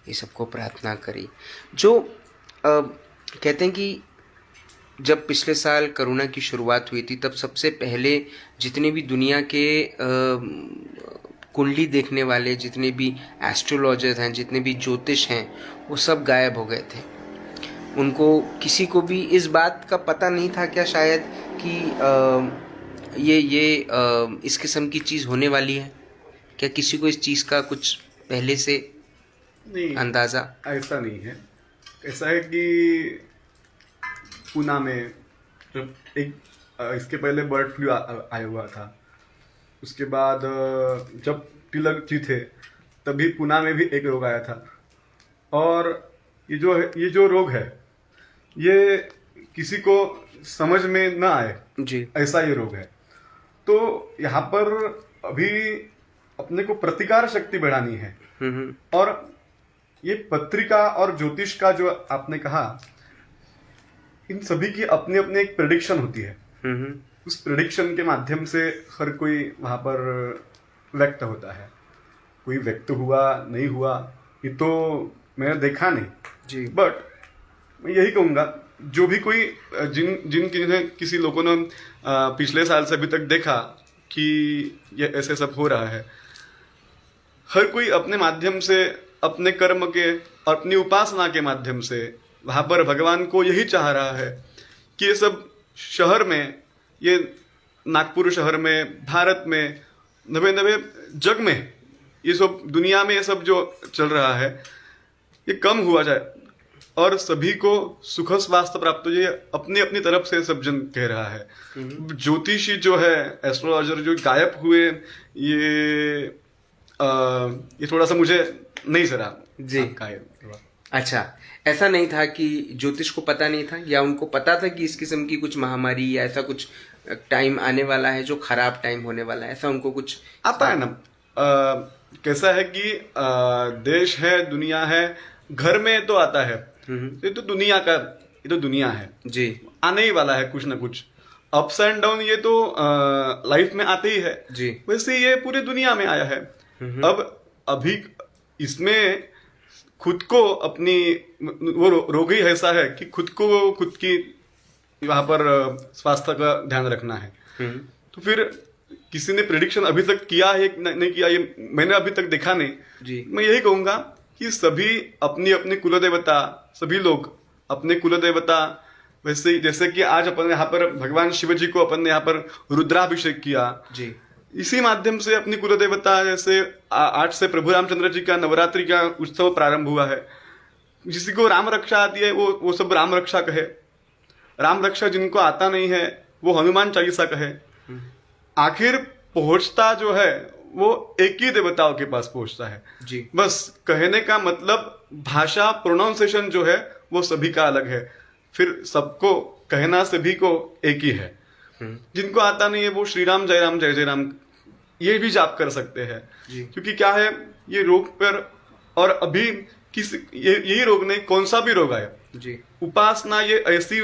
ये सबको प्रार्थना करी। जो कहते हैं कि जब पिछले साल कोरोना की शुरुआत हुई थी तब सबसे पहले जितने भी दुनिया के कुंडली देखने वाले, जितने भी एस्ट्रोलॉजर हैं, जितने भी ज्योतिष हैं, वो सब गायब हो गए थे। उनको किसी को भी इस बात का पता नहीं था क्या शायद कि इस किस्म की चीज़ होने वाली है? क्या किसी को इस चीज़ का कुछ पहले से नहीं, अंदाज़ा? ऐसा नहीं है। ऐसा है कि पूना में जब इसके पहले बर्ड फ्लू आया हुआ था, उसके बाद जब तिलक जी थे तभी पूना में भी एक रोग आया था। और ये जो रोग है ये किसी को समझ में ना आए, जी। ऐसा ये रोग है। तो यहाँ पर अभी अपने को प्रतिकार शक्ति बढ़ानी है। और ये पत्रिका और ज्योतिष का जो आपने कहा, इन सभी की अपनी अपनी एक प्रेडिक्शन होती है। उस प्रेडिक्शन के माध्यम से हर कोई वहां पर व्यक्त होता है। कोई व्यक्त हुआ नहीं हुआ ये तो मैंने देखा नहीं जी। बट मैं यही कहूंगा, जो भी कोई जिन्हें किसी लोगों ने पिछले साल से अभी तक देखा कि ये ऐसे सब हो रहा है, हर कोई अपने माध्यम से, अपने कर्म के और अपनी उपासना के माध्यम से वहां पर भगवान को यही चाह रहा है कि ये सब शहर में, ये नागपुर शहर में, भारत में, नवे नवे जग में, ये सब दुनिया में ये सब जो चल रहा है ये कम हुआ जाए और सभी को सुख स्वास्थ्य प्राप्त हो जाए। अपनी अपनी तरफ से सब जन कह रहा है। ज्योतिषी जो है, एस्ट्रोलॉजर जो गायब हुए, ये थोड़ा सा मुझे नहीं सरा जी। गायब। अच्छा, ऐसा नहीं था कि ज्योतिष को पता नहीं था, या उनको पता था कि इस किस्म की कुछ महामारी या ऐसा कुछ टाइम आने वाला है जो खराब टाइम होने वाला है, ऐसा उनको कुछ आता है ना? कैसा है कि देश है, दुनिया है, घर में तो आता है। ये तो दुनिया का, ये तो दुनिया है जी। आने ही वाला है कुछ ना कुछ अप्स एंड डाउन, ये तो लाइफ में आते ही है जी। वैसे ये पूरी दुनिया में आया है। अब अभी इसमें खुद को अपनी, वो रोग ही ऐसा है कि खुद की वहां पर स्वास्थ्य का ध्यान रखना है। तो फिर किसी ने प्रेडिक्शन अभी तक किया है नहीं किया, ये मैंने अभी तक देखा नहीं जी। मैं यही कहूंगा कि सभी अपनी अपनी कुलदेवता, सभी लोग अपने कुलदेवता, वैसे जैसे कि आज अपन यहाँ पर भगवान शिव जी को अपन ने यहाँ पर रुद्राभिषेक किया जी। इसी माध्यम से अपनी कुलदेवता, जैसे आज से प्रभु रामचंद्र जी का नवरात्रि का उत्सव प्रारंभ हुआ है। जिसी को राम रक्षा आती है वो सब राम रक्षा कहे, राम रक्षा जिनको आता नहीं है वो हनुमान चालीसा कहे। आखिर पहुंचता जो है वो एक ही देवताओं के पास पहुंचता है जी। बस कहने का मतलब भाषा, प्रोनाउंसिएशन जो है वो सभी का अलग है, फिर सबको कहना सभी को एक ही है। जिनको आता नहीं है वो श्री राम जय राम जय जय राम ये भी जाप कर सकते हैं जी। क्योंकि क्या है, ये रोग पर, और अभी यही रोग नहीं, कौन सा भी रोग आए जी। उपासना ये ऐसी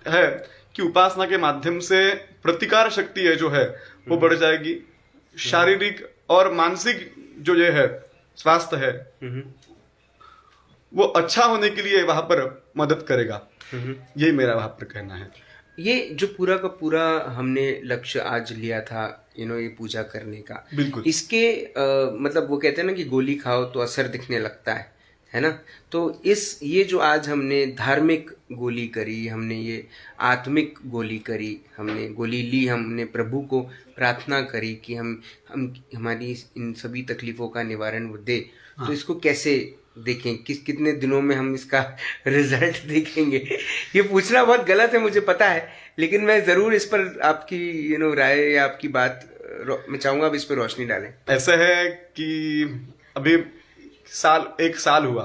है कि उपासना के माध्यम से प्रतिकार शक्ति है जो है वो बढ़ जाएगी। शारीरिक और मानसिक जो ये है स्वास्थ्य है वो अच्छा होने के लिए वहां पर मदद करेगा। यही मेरा वहां पर कहना है। ये जो पूरा का पूरा हमने लक्ष्य आज लिया था ये पूजा करने का, बिल्कुल इसके मतलब वो कहते हैं ना कि गोली खाओ तो असर दिखने लगता है ना? तो ये जो आज हमने धार्मिक गोली करी, हमने ये आत्मिक गोली करी, हमने गोली ली, हमने प्रभु को प्रार्थना करी कि हम हमारी इन सभी तकलीफों का निवारण वो दे। तो इसको कैसे देखें, कितने दिनों में हम इसका रिजल्ट देखेंगे? ये पूछना बहुत गलत है, मुझे पता है, लेकिन मैं जरूर इस पर आपकी राय या आपकी बात मैं चाहूंगा आप इस पर रोशनी डालें। ऐसा है कि अभी एक साल हुआ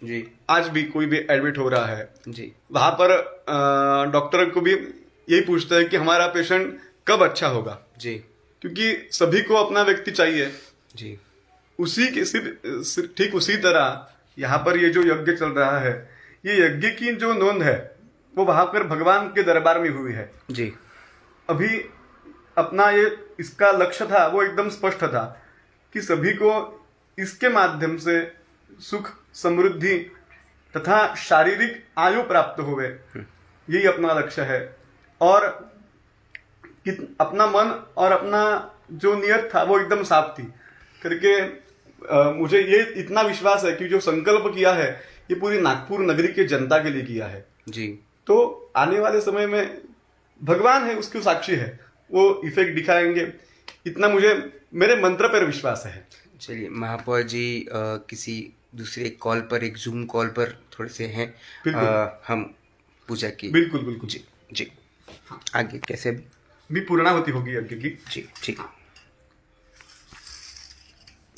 जी। आज भी कोई भी एडमिट हो रहा है जी। वहां पर डॉक्टर को भी यही पूछता है कि हमारा पेशेंट कब अच्छा होगा जी। क्योंकि सभी को अपना व्यक्ति चाहिए जी। ठीक उसी तरह यहाँ पर ये जो यज्ञ चल रहा है, ये यज्ञ की जो नोंद है वो वहां पर भगवान के दरबार में हुई है जी। अभी अपना ये इसका लक्ष्य था वो एकदम स्पष्ट था कि सभी को इसके माध्यम से सुख, समृद्धि तथा शारीरिक आयु प्राप्त हुए, यही अपना लक्ष्य है। और अपना मन और अपना जो नियत था वो एकदम साफ थी करके मुझे ये इतना विश्वास है कि जो संकल्प किया है ये पूरी नागपुर नगरी के जनता के लिए किया है जी। तो आने वाले समय में भगवान है उसकी साक्षी है, वो इफेक्ट दिखाएंगे, इतना मुझे मेरे मंत्र पर विश्वास है। चलिए महापौर जी किसी दूसरे कॉल पर, एक जूम कॉल पर थोड़े से हैं, बिल्कुल। हम पूजा की। बिल्कुल बिल्कुल जी जी, आगे कैसे भी पूर्णाहुति होगी यज्ञ की। जी ठीक है,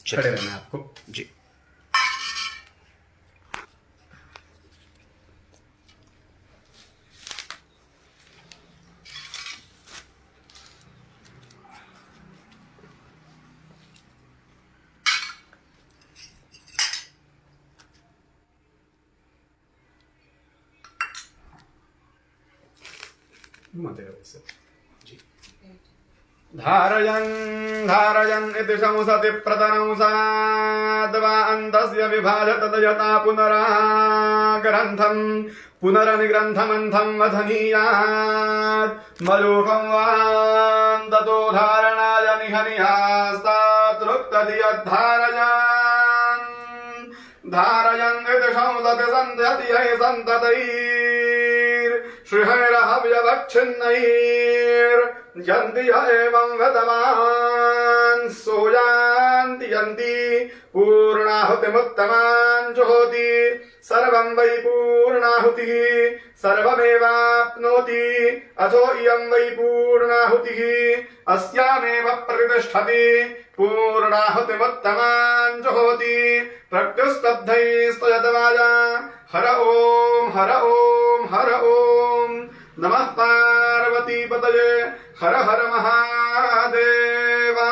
खड़े रहना है आपको। जी। घुमाते रहो इसे। धारयन् धारयन् इति शंसति प्रतनंसाद्वा अन्तस्य विभाजत यथा पुनराग्रन्थम् पुनरनिग्रन्थमन्थम् वधनीयात् मयूखं वान् ततो धारणाय निहनिहास्तात्रुक्तति यद्धारयन् धारयन् इति शंसति सन्ध्यति यै सन्ततैर् श्रीहैरहव्यवच्छिन्नैर्यन्ति य एवं गतवान् सोयान्ति यन्ति पूर्णाहुतिमुत्तमान् जुहोति सर्वं वै पूर्णाहुतिः सर्वमेवाप्नोति अथो इयं वै पूर्णाहुतिः अस्यामेव प्रतिष्ठति पूर्णाहुतिमुत्तमान् जुहोति प्रत्युस्तब्धैस्तयतवाया हर ओम हर ओम हर ओम नमः पार्वतीपतये हर हर महादेवा।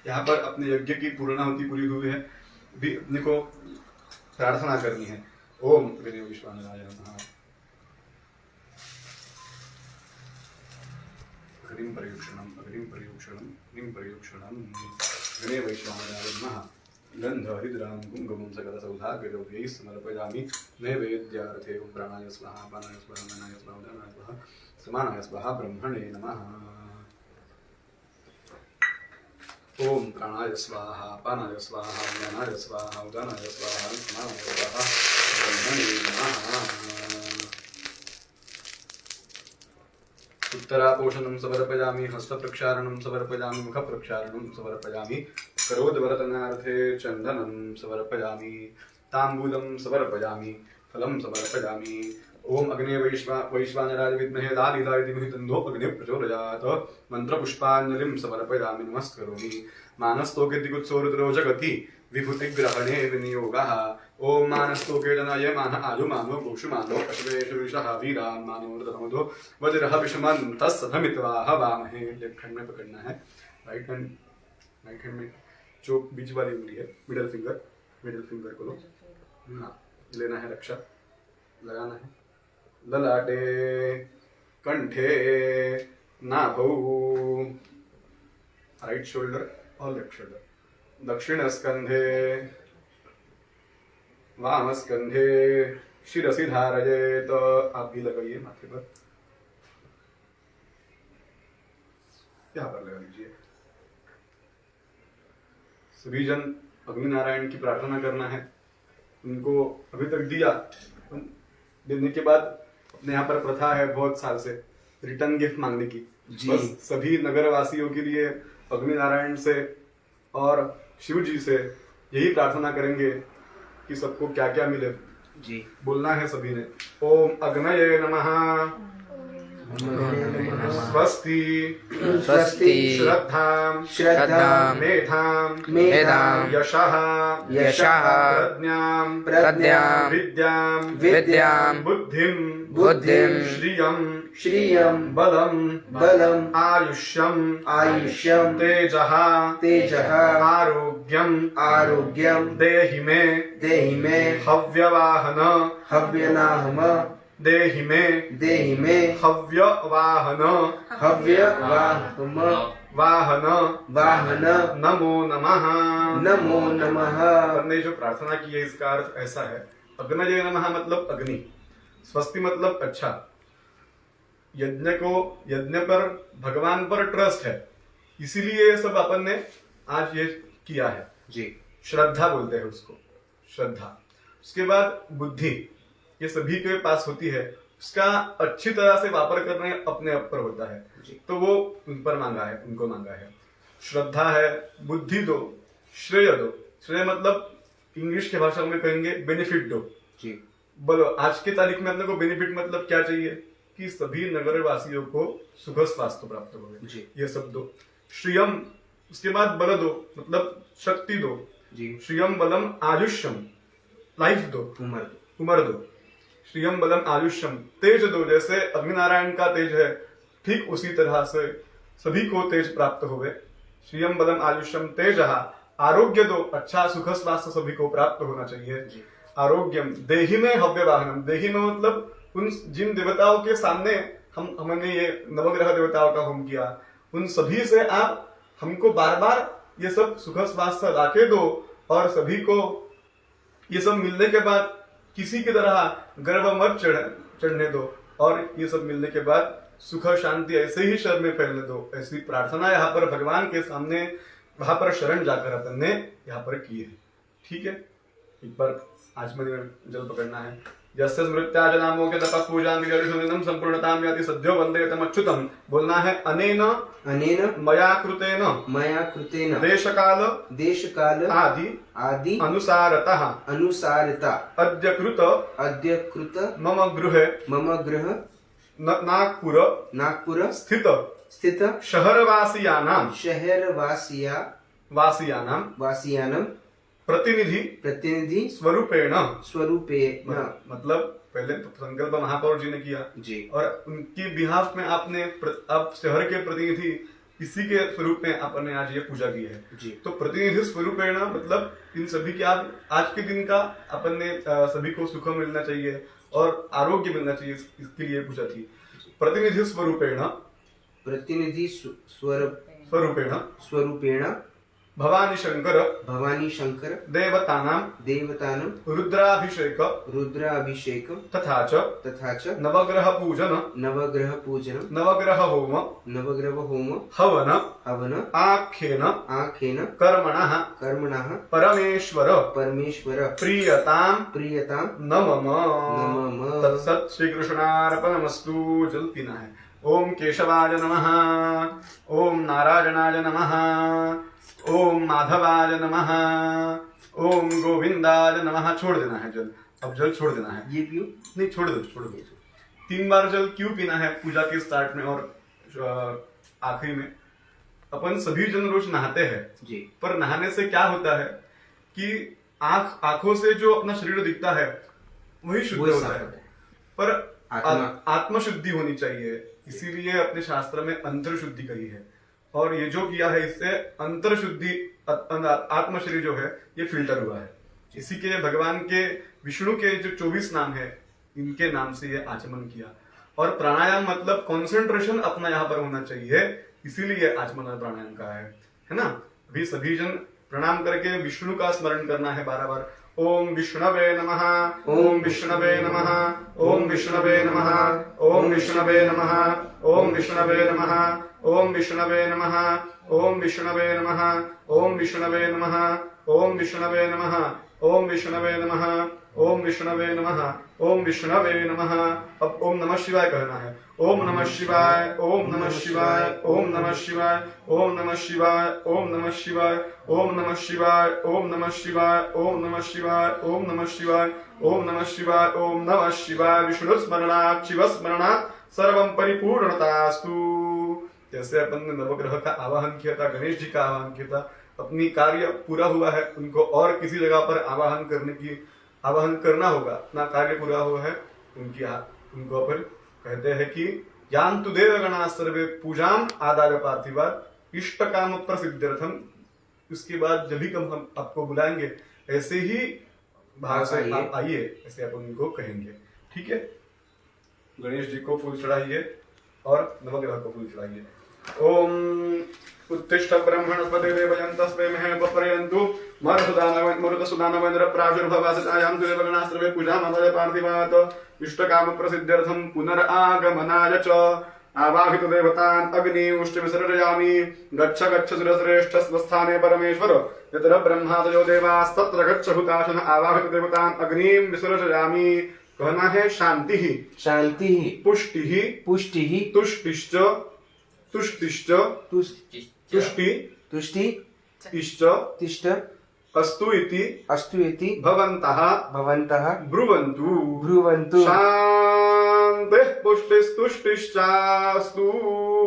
यहाँ पर अपने यज्ञ की पूर्णाहुति पूरी हुई है, भी अपने को प्रार्थना करनी है। ओम विनय विश्वानराय नमः। अग्निं पर्युक्षणं अग्निं पर्युक्षणं अग्निं पर्युक्षणं विनय वैश्वानराय नमः। गंध हरिद्रां कुंकुमं सकलसौभाग्यगौर्यै समर्पयामि नैवेद्यार्थे ओम प्राणाय स्वाहा पानाय स्वाहा मनाय स्वाहा उदानाय स्वाहा समानाय स्वाहा ब्रह्मणे नमः। ओम प्राणाय स्वाहा पानाय स्वाहा मनाय स्वाहा उदानाय स्वाहा समानाय स्वाहा ब्रह्मणे नमः। उत्तरापोषणं समर्पयामि हस्तप्रक्षालनं समर्पयामि मुखप्रक्षालनं समर्पयामि करोद्वर्तनार्थे चन्दनं समर्पयामि ताम्बूलं समर्पयामि फलं समर्पयामि। ओम अग्ने वैश्वानराय विद्महे लालिताय धीमहि तन्नो अग्निः प्रचोदयात्। मन्त्रपुष्पाञ्जलिं समर्पयामि नमस्करोमि। मानस्तोके दिगुत्सोरुद्रो जगति विभूतिग्रहणे विनियोगः। ओम मानस्तोके जनाय मान आयुमानो गोषुमानो अश्वेषुषः वीरान् मानो रथमधो वज्रः विषमन् तत्सधमित्वा हवामहे। लेफ्ट हैंड में पकड़ना है, राइट हैंड में जो बीच वाली उंगली है मिडिल फिंगर को लो, हाँ लेना है, रक्षा लगाना है ललाटे कंठे नाभौ राइट शोल्डर और लेफ्ट शोल्डर, दक्षिण स्कंधे वाम स्कंधे शिरसि धारयेत। तो आप भी लगाइए माथे पर, यहाँ पर लगा लीजिए। सभी जन अग्नि नारायण की प्रार्थना करना है, उनको अभी तक दिया, देने के बाद अपने यहाँ पर प्रथा है बहुत साल से रिटर्न गिफ्ट मांगने की। बस सभी नगर वासियों के लिए अग्नि नारायण से और शिव जी से यही प्रार्थना करेंगे कि सबको क्या क्या मिले जी। बोलना है सभी ने, ओम अग्नये नमः स्वस्ति स्वस्ति श्रद्धां श्रद्धां मेधां यशः प्रज्ञां विद्यां बुद्धिं श्रियं बलं आयुष्यं तेजः आरोग्यं देहि मे हव्यवाहन देहि मे वाहन नमो नमः। हमने जो प्रार्थना की है इसका अर्थ ऐसा है, अग्नये नमः मतलब अग्नि, स्वस्ति मतलब अच्छा। यज्ञ पर भगवान पर ट्रस्ट है, इसीलिए सब अपन ने आज ये किया है जी। श्रद्धा बोलते हैं उसको, श्रद्धा। उसके बाद बुद्धि, ये सभी के पास होती है, उसका अच्छी तरह से वापर करना अपने आप पर होता है। जी। तो वो उन पर मांगा है, उनको मांगा है। श्रद्धा है, बुद्धि दो, श्रेय दो। श्रेय मतलब इंग्लिश के भाषा में कहेंगे बेनिफिट दो। जी। बोलो आज की तारीख में अपने को बेनिफिट मतलब क्या चाहिए कि सभी नगर वासियों को सुख स्वास्थ्य प्राप्त हो। जी। ये सब दो। श्रियम, उसके बाद बल दो मतलब शक्ति दो। जी। श्रियम बलम आयुष्यम, लाइफ दो, उम्र दो। श्रियम बलम आयुष्यम, तेज दो। जैसे अग्निनारायण का तेज है, ठीक उसी तरह से सभी को तेज प्राप्त होवे। श्रियम बलम आयुष्यम तेज। आरोग्य दो, अच्छा सुख स्वास्थ्य सभी को प्राप्त होना चाहिए। आरोग्यम देहि में हव्य वाहनम, देहि में मतलब उन जिन देवताओं के सामने हमने ये नवग्रह देवताओं का होम किया, उन सभी से आप हमको बार बार ये सब सुख स्वास्थ्य लाके दो और सभी को ये सब मिलने के बाद किसी की तरह गर्व मत चढ़ने दो और ये सब मिलने के बाद सुख शांति ऐसे ही शरण में फैलने दो। ऐसी प्रार्थना यहाँ पर भगवान के सामने वहां पर शरण जाकर अपन ने यहाँ पर की है। ठीक है, एक बार आचमनी में जल पकड़ना है। यस्य स्मृत्या जनामो के तपः पूजां विगर्षुनिदं संपूर्णतां याति सद्यो वन्दे तमच्युतम्। बोलना है अनेन मया कृतेन देश काल आदि अनुसारता अद्य कृत मम गृह नागपुर स्थित शहरवासियानां प्रतिनिधि स्वरूपेण मतलब पहले संकल्प महापौर जी ने किया जी। और उनकी बिहाफ में आप शहर के प्रतिनिधि इसी के स्वरूप में आपने आज ये पूजा की है जी। तो प्रतिनिधि स्वरूपेण मतलब इन सभी के आप आज के दिन का अपन ने सभी को सुख मिलना चाहिए और आरोग्य मिलना चाहिए, इसके लिए पूजा की। प्रतिनिधि स्वरूपेण भवानी शंकर देवतानां रुद्राभिषेक तथा च नवग्रह पूजन नवग्रह होम हवन आख्येन कर्मणः परमेश्वर प्रियतां न मम। तत्सत् श्री कृष्णार्पणमस्तु। जल पीना है। ओम केशवाय नमः, ओम नारायणाय नमः, ओम माधवाय नमः, ओम गोविंदाय नमः। छोड़ देना है जल, अब जल छोड़ देना है। ये पियो नहीं, छोड़ दो 3 बार जल क्यों पीना है पूजा के स्टार्ट में और आखिरी में। अपन सभी जन रोज नहाते हैं जी, पर नहाने से क्या होता है कि आंखों से जो अपना शरीर दिखता है वही शुद्ध होता है, पर आत्मा शुद्धि होनी चाहिए। इसीलिए अपने शास्त्र में अंतर शुद्धि कही है और ये जो किया है इससे अंतर शुद्धि आत्मा शरीर जो है ये फिल्टर हुआ है। इसी के भगवान के विष्णु के जो 24 नाम है इनके नाम से ये आचमन किया। और प्राणायाम मतलब कंसंट्रेशन अपना यहाँ पर होना चाहिए, इसीलिए आचमन प्राणायाम का है ना। अभी सभी जन प्रणाम करके विष्णु का स्मरण करना है 12 बार। ओम विष्णवे नमः, ओम विष्णवे नमः, ओम विष्णवे नमः, ओम विष्णवे नमः, ओम विष्णवे नमः, ओम विष्णवे नमः, ओम विष्णवे नमः, ओम विष्णवे नमः, ओम विष्णवे नमः, ओम विष्णवे नमः, ओम विष्णवे नमः, ओम विष्णवे नमः। अब ओम नमः शिवाय कहना है। ओम नमः शिवाय, ओम नमः शिवाय, ओम नमः शिवाय, ओम नमः शिवाय, ओम नमः शिवाय, ओम नमः शिवाय, ओम नमः शिवाय, ओम नमः शिवाय, ओम नमः शिवाय, ओम नमः शिवाय, ओम नमः शिवाय। विष्णु स्मरणात् शिव स्मरणात् सर्वं परिपूर्णतास्तु। जैसे अपन ने नवग्रह का आवाहन किया था, गणेश जी का आवाहन किया था, अपनी कार्य पूरा हुआ है, उनको और किसी जगह पर आवाहन करना होगा। अपना कार्य पूरा हुआ है उनको अपन कहते हैं कि यान्तु देवगणाः सर्वे पूजाम आदाय पार्थिवा इष्ट काम प्रसिद्ध्यर्थम। उसके बाद जब भी हम आपको बुलाएंगे ऐसे ही भाव से आप आइए, ऐसे आप उनको कहेंगे। ठीक है, गणेश जी को फूल चढ़ाइए और नवग्रह को फूल चढ़ाइए। ओम उत्तिष्ठ ब्रह्मणस्पते देवयन्तस्मै महे बप्रयन्तु मरुतसुदानवेन्द्र प्रादुर्भवासतायां देवगणाः सर्वे पूजामभय पार्थिवात् इष्टकाम प्रसिद्ध्यर्थं पुनरागमनाय च आवाहित देवतान् अग्निमुष्टि विसर्जयामि। गच्छ सुरश्रेष्ठ स्वस्थाने परमेश्वर यत्र ब्रह्मादयो देवास्तत्र गच्छ हुताशनः। आवाहित देवतान् अग्निं विसर्जयामि। कहना है शांति ही, शांति ही, पुष्टि ही, पुष्टि ही, तुष्टिश्च, तुष्टिश्च, तुष्टि तुष्टि, इश्च, तिष्ठ, अस्तु इति अस्तु इति भवन्तः भवन्तः ब्रुवन्तु। ब्रुवन्तु। शान्तिः पुष्टिस्तुष्टिश्चास्तु,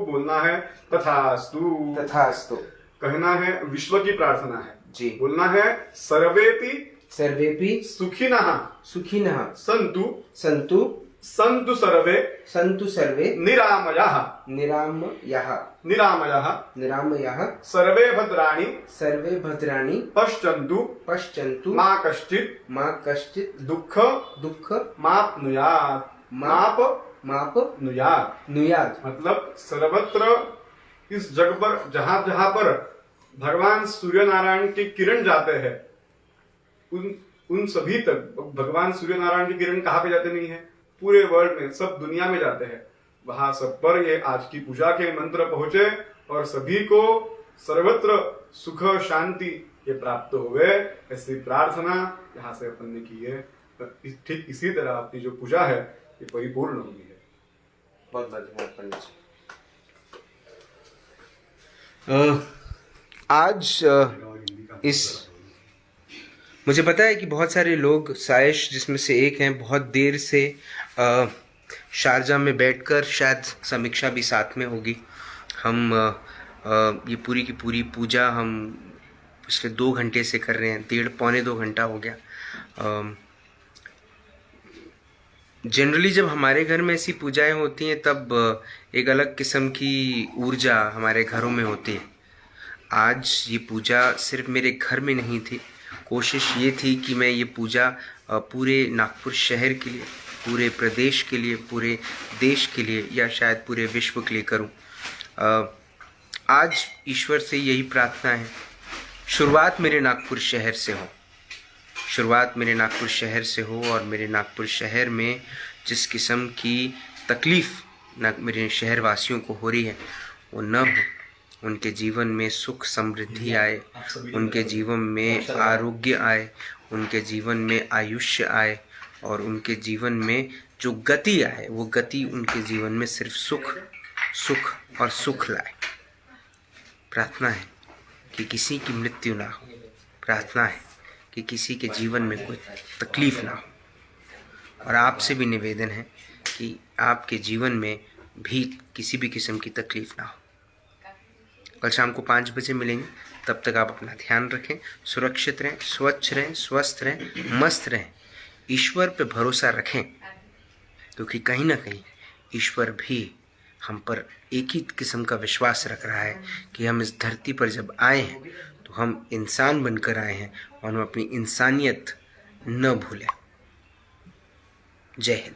बोलना है तथास्तु। तथास्तु। कहना है विश्व की प्रार्थना है जी। बोलना है सर्वेपि सर्वेपि सुखिनः सुखिनः सन्तु, सन्तु, सन्तु सर्वे सन्तु सर्वे निरामयाः, निरामयाः, निरामयाः, निरामयाः, सर्वे भद्राणि सर्वे भद्राणि पश्यन्तु, पश्यन्तु, मा कश्चित् मा कश्चित् दुःख दुःख माप्नुयात्, माप्नुयात्। नुयात्। मतलब सर्वत्र इस जग पर जहां जहां पर भगवान सूर्य नारायण की किरण जाते हैं, उन सभी तक भगवान सूर्य नारायण की किरण कहाँ पे जाते नहीं है, पूरे वर्ल्ड में, सब दुनिया में जाते हैं, वहां सब पर ये आज की पूजा के मंत्र पहुंचे और सभी को सर्वत्र सुख शांति ये प्राप्त हुए, ऐसी प्रार्थना यहाँ से अपन ने की है। ठीक इसी तरह आपकी जो पूजा है ये परिपूर्ण होगी है। बहुत धन्यवाद पंडित जी। आज इस मुझे पता है कि बहुत सारे लोग, साइश जिसमें से एक हैं, बहुत देर से शारजा में बैठकर शायद समीक्षा भी साथ में होगी। हम ये पूरी की पूरी पूजा हम पिछले 2 घंटे से कर रहे हैं, 1.5-पौने 2 घंटा हो गया। जनरली जब हमारे घर में ऐसी पूजाएं होती हैं तब एक अलग किस्म की ऊर्जा हमारे घरों में होती है। आज ये पूजा सिर्फ मेरे घर में नहीं थी, कोशिश ये थी कि मैं ये पूजा पूरे नागपुर शहर के लिए, पूरे प्रदेश के लिए, पूरे देश के लिए या शायद पूरे विश्व के लिए करूं। आज ईश्वर से यही प्रार्थना है, शुरुआत मेरे नागपुर शहर से हो, शुरुआत मेरे नागपुर शहर से हो और मेरे नागपुर शहर में जिस किस्म की तकलीफ़ मेरे शहरवासियों को हो रही है वो न हो। उनके जीवन में सुख समृद्धि आए, उनके जीवन में आरोग्य आए, उनके जीवन में आयुष्य आए और उनके जीवन में जो गति आए वो गति उनके जीवन में सिर्फ सुख, सुख और सुख लाए। प्रार्थना है कि किसी की मृत्यु ना हो, प्रार्थना है कि किसी के जीवन में कोई तकलीफ ना हो और आपसे भी निवेदन है कि आपके जीवन में भी किसी भी किस्म की तकलीफ ना हो। कल शाम को 5 बजे मिलेंगे, तब तक आप अपना ध्यान रखें, सुरक्षित रहें, स्वच्छ रहें, स्वस्थ रहें, मस्त रहें, ईश्वर पे भरोसा रखें, क्योंकि कहीं ना कहीं ईश्वर भी हम पर एक ही किस्म का विश्वास रख रहा है कि हम इस धरती पर जब आए हैं तो हम इंसान बनकर आए हैं और हम अपनी इंसानियत न भूलें। जय हिंद।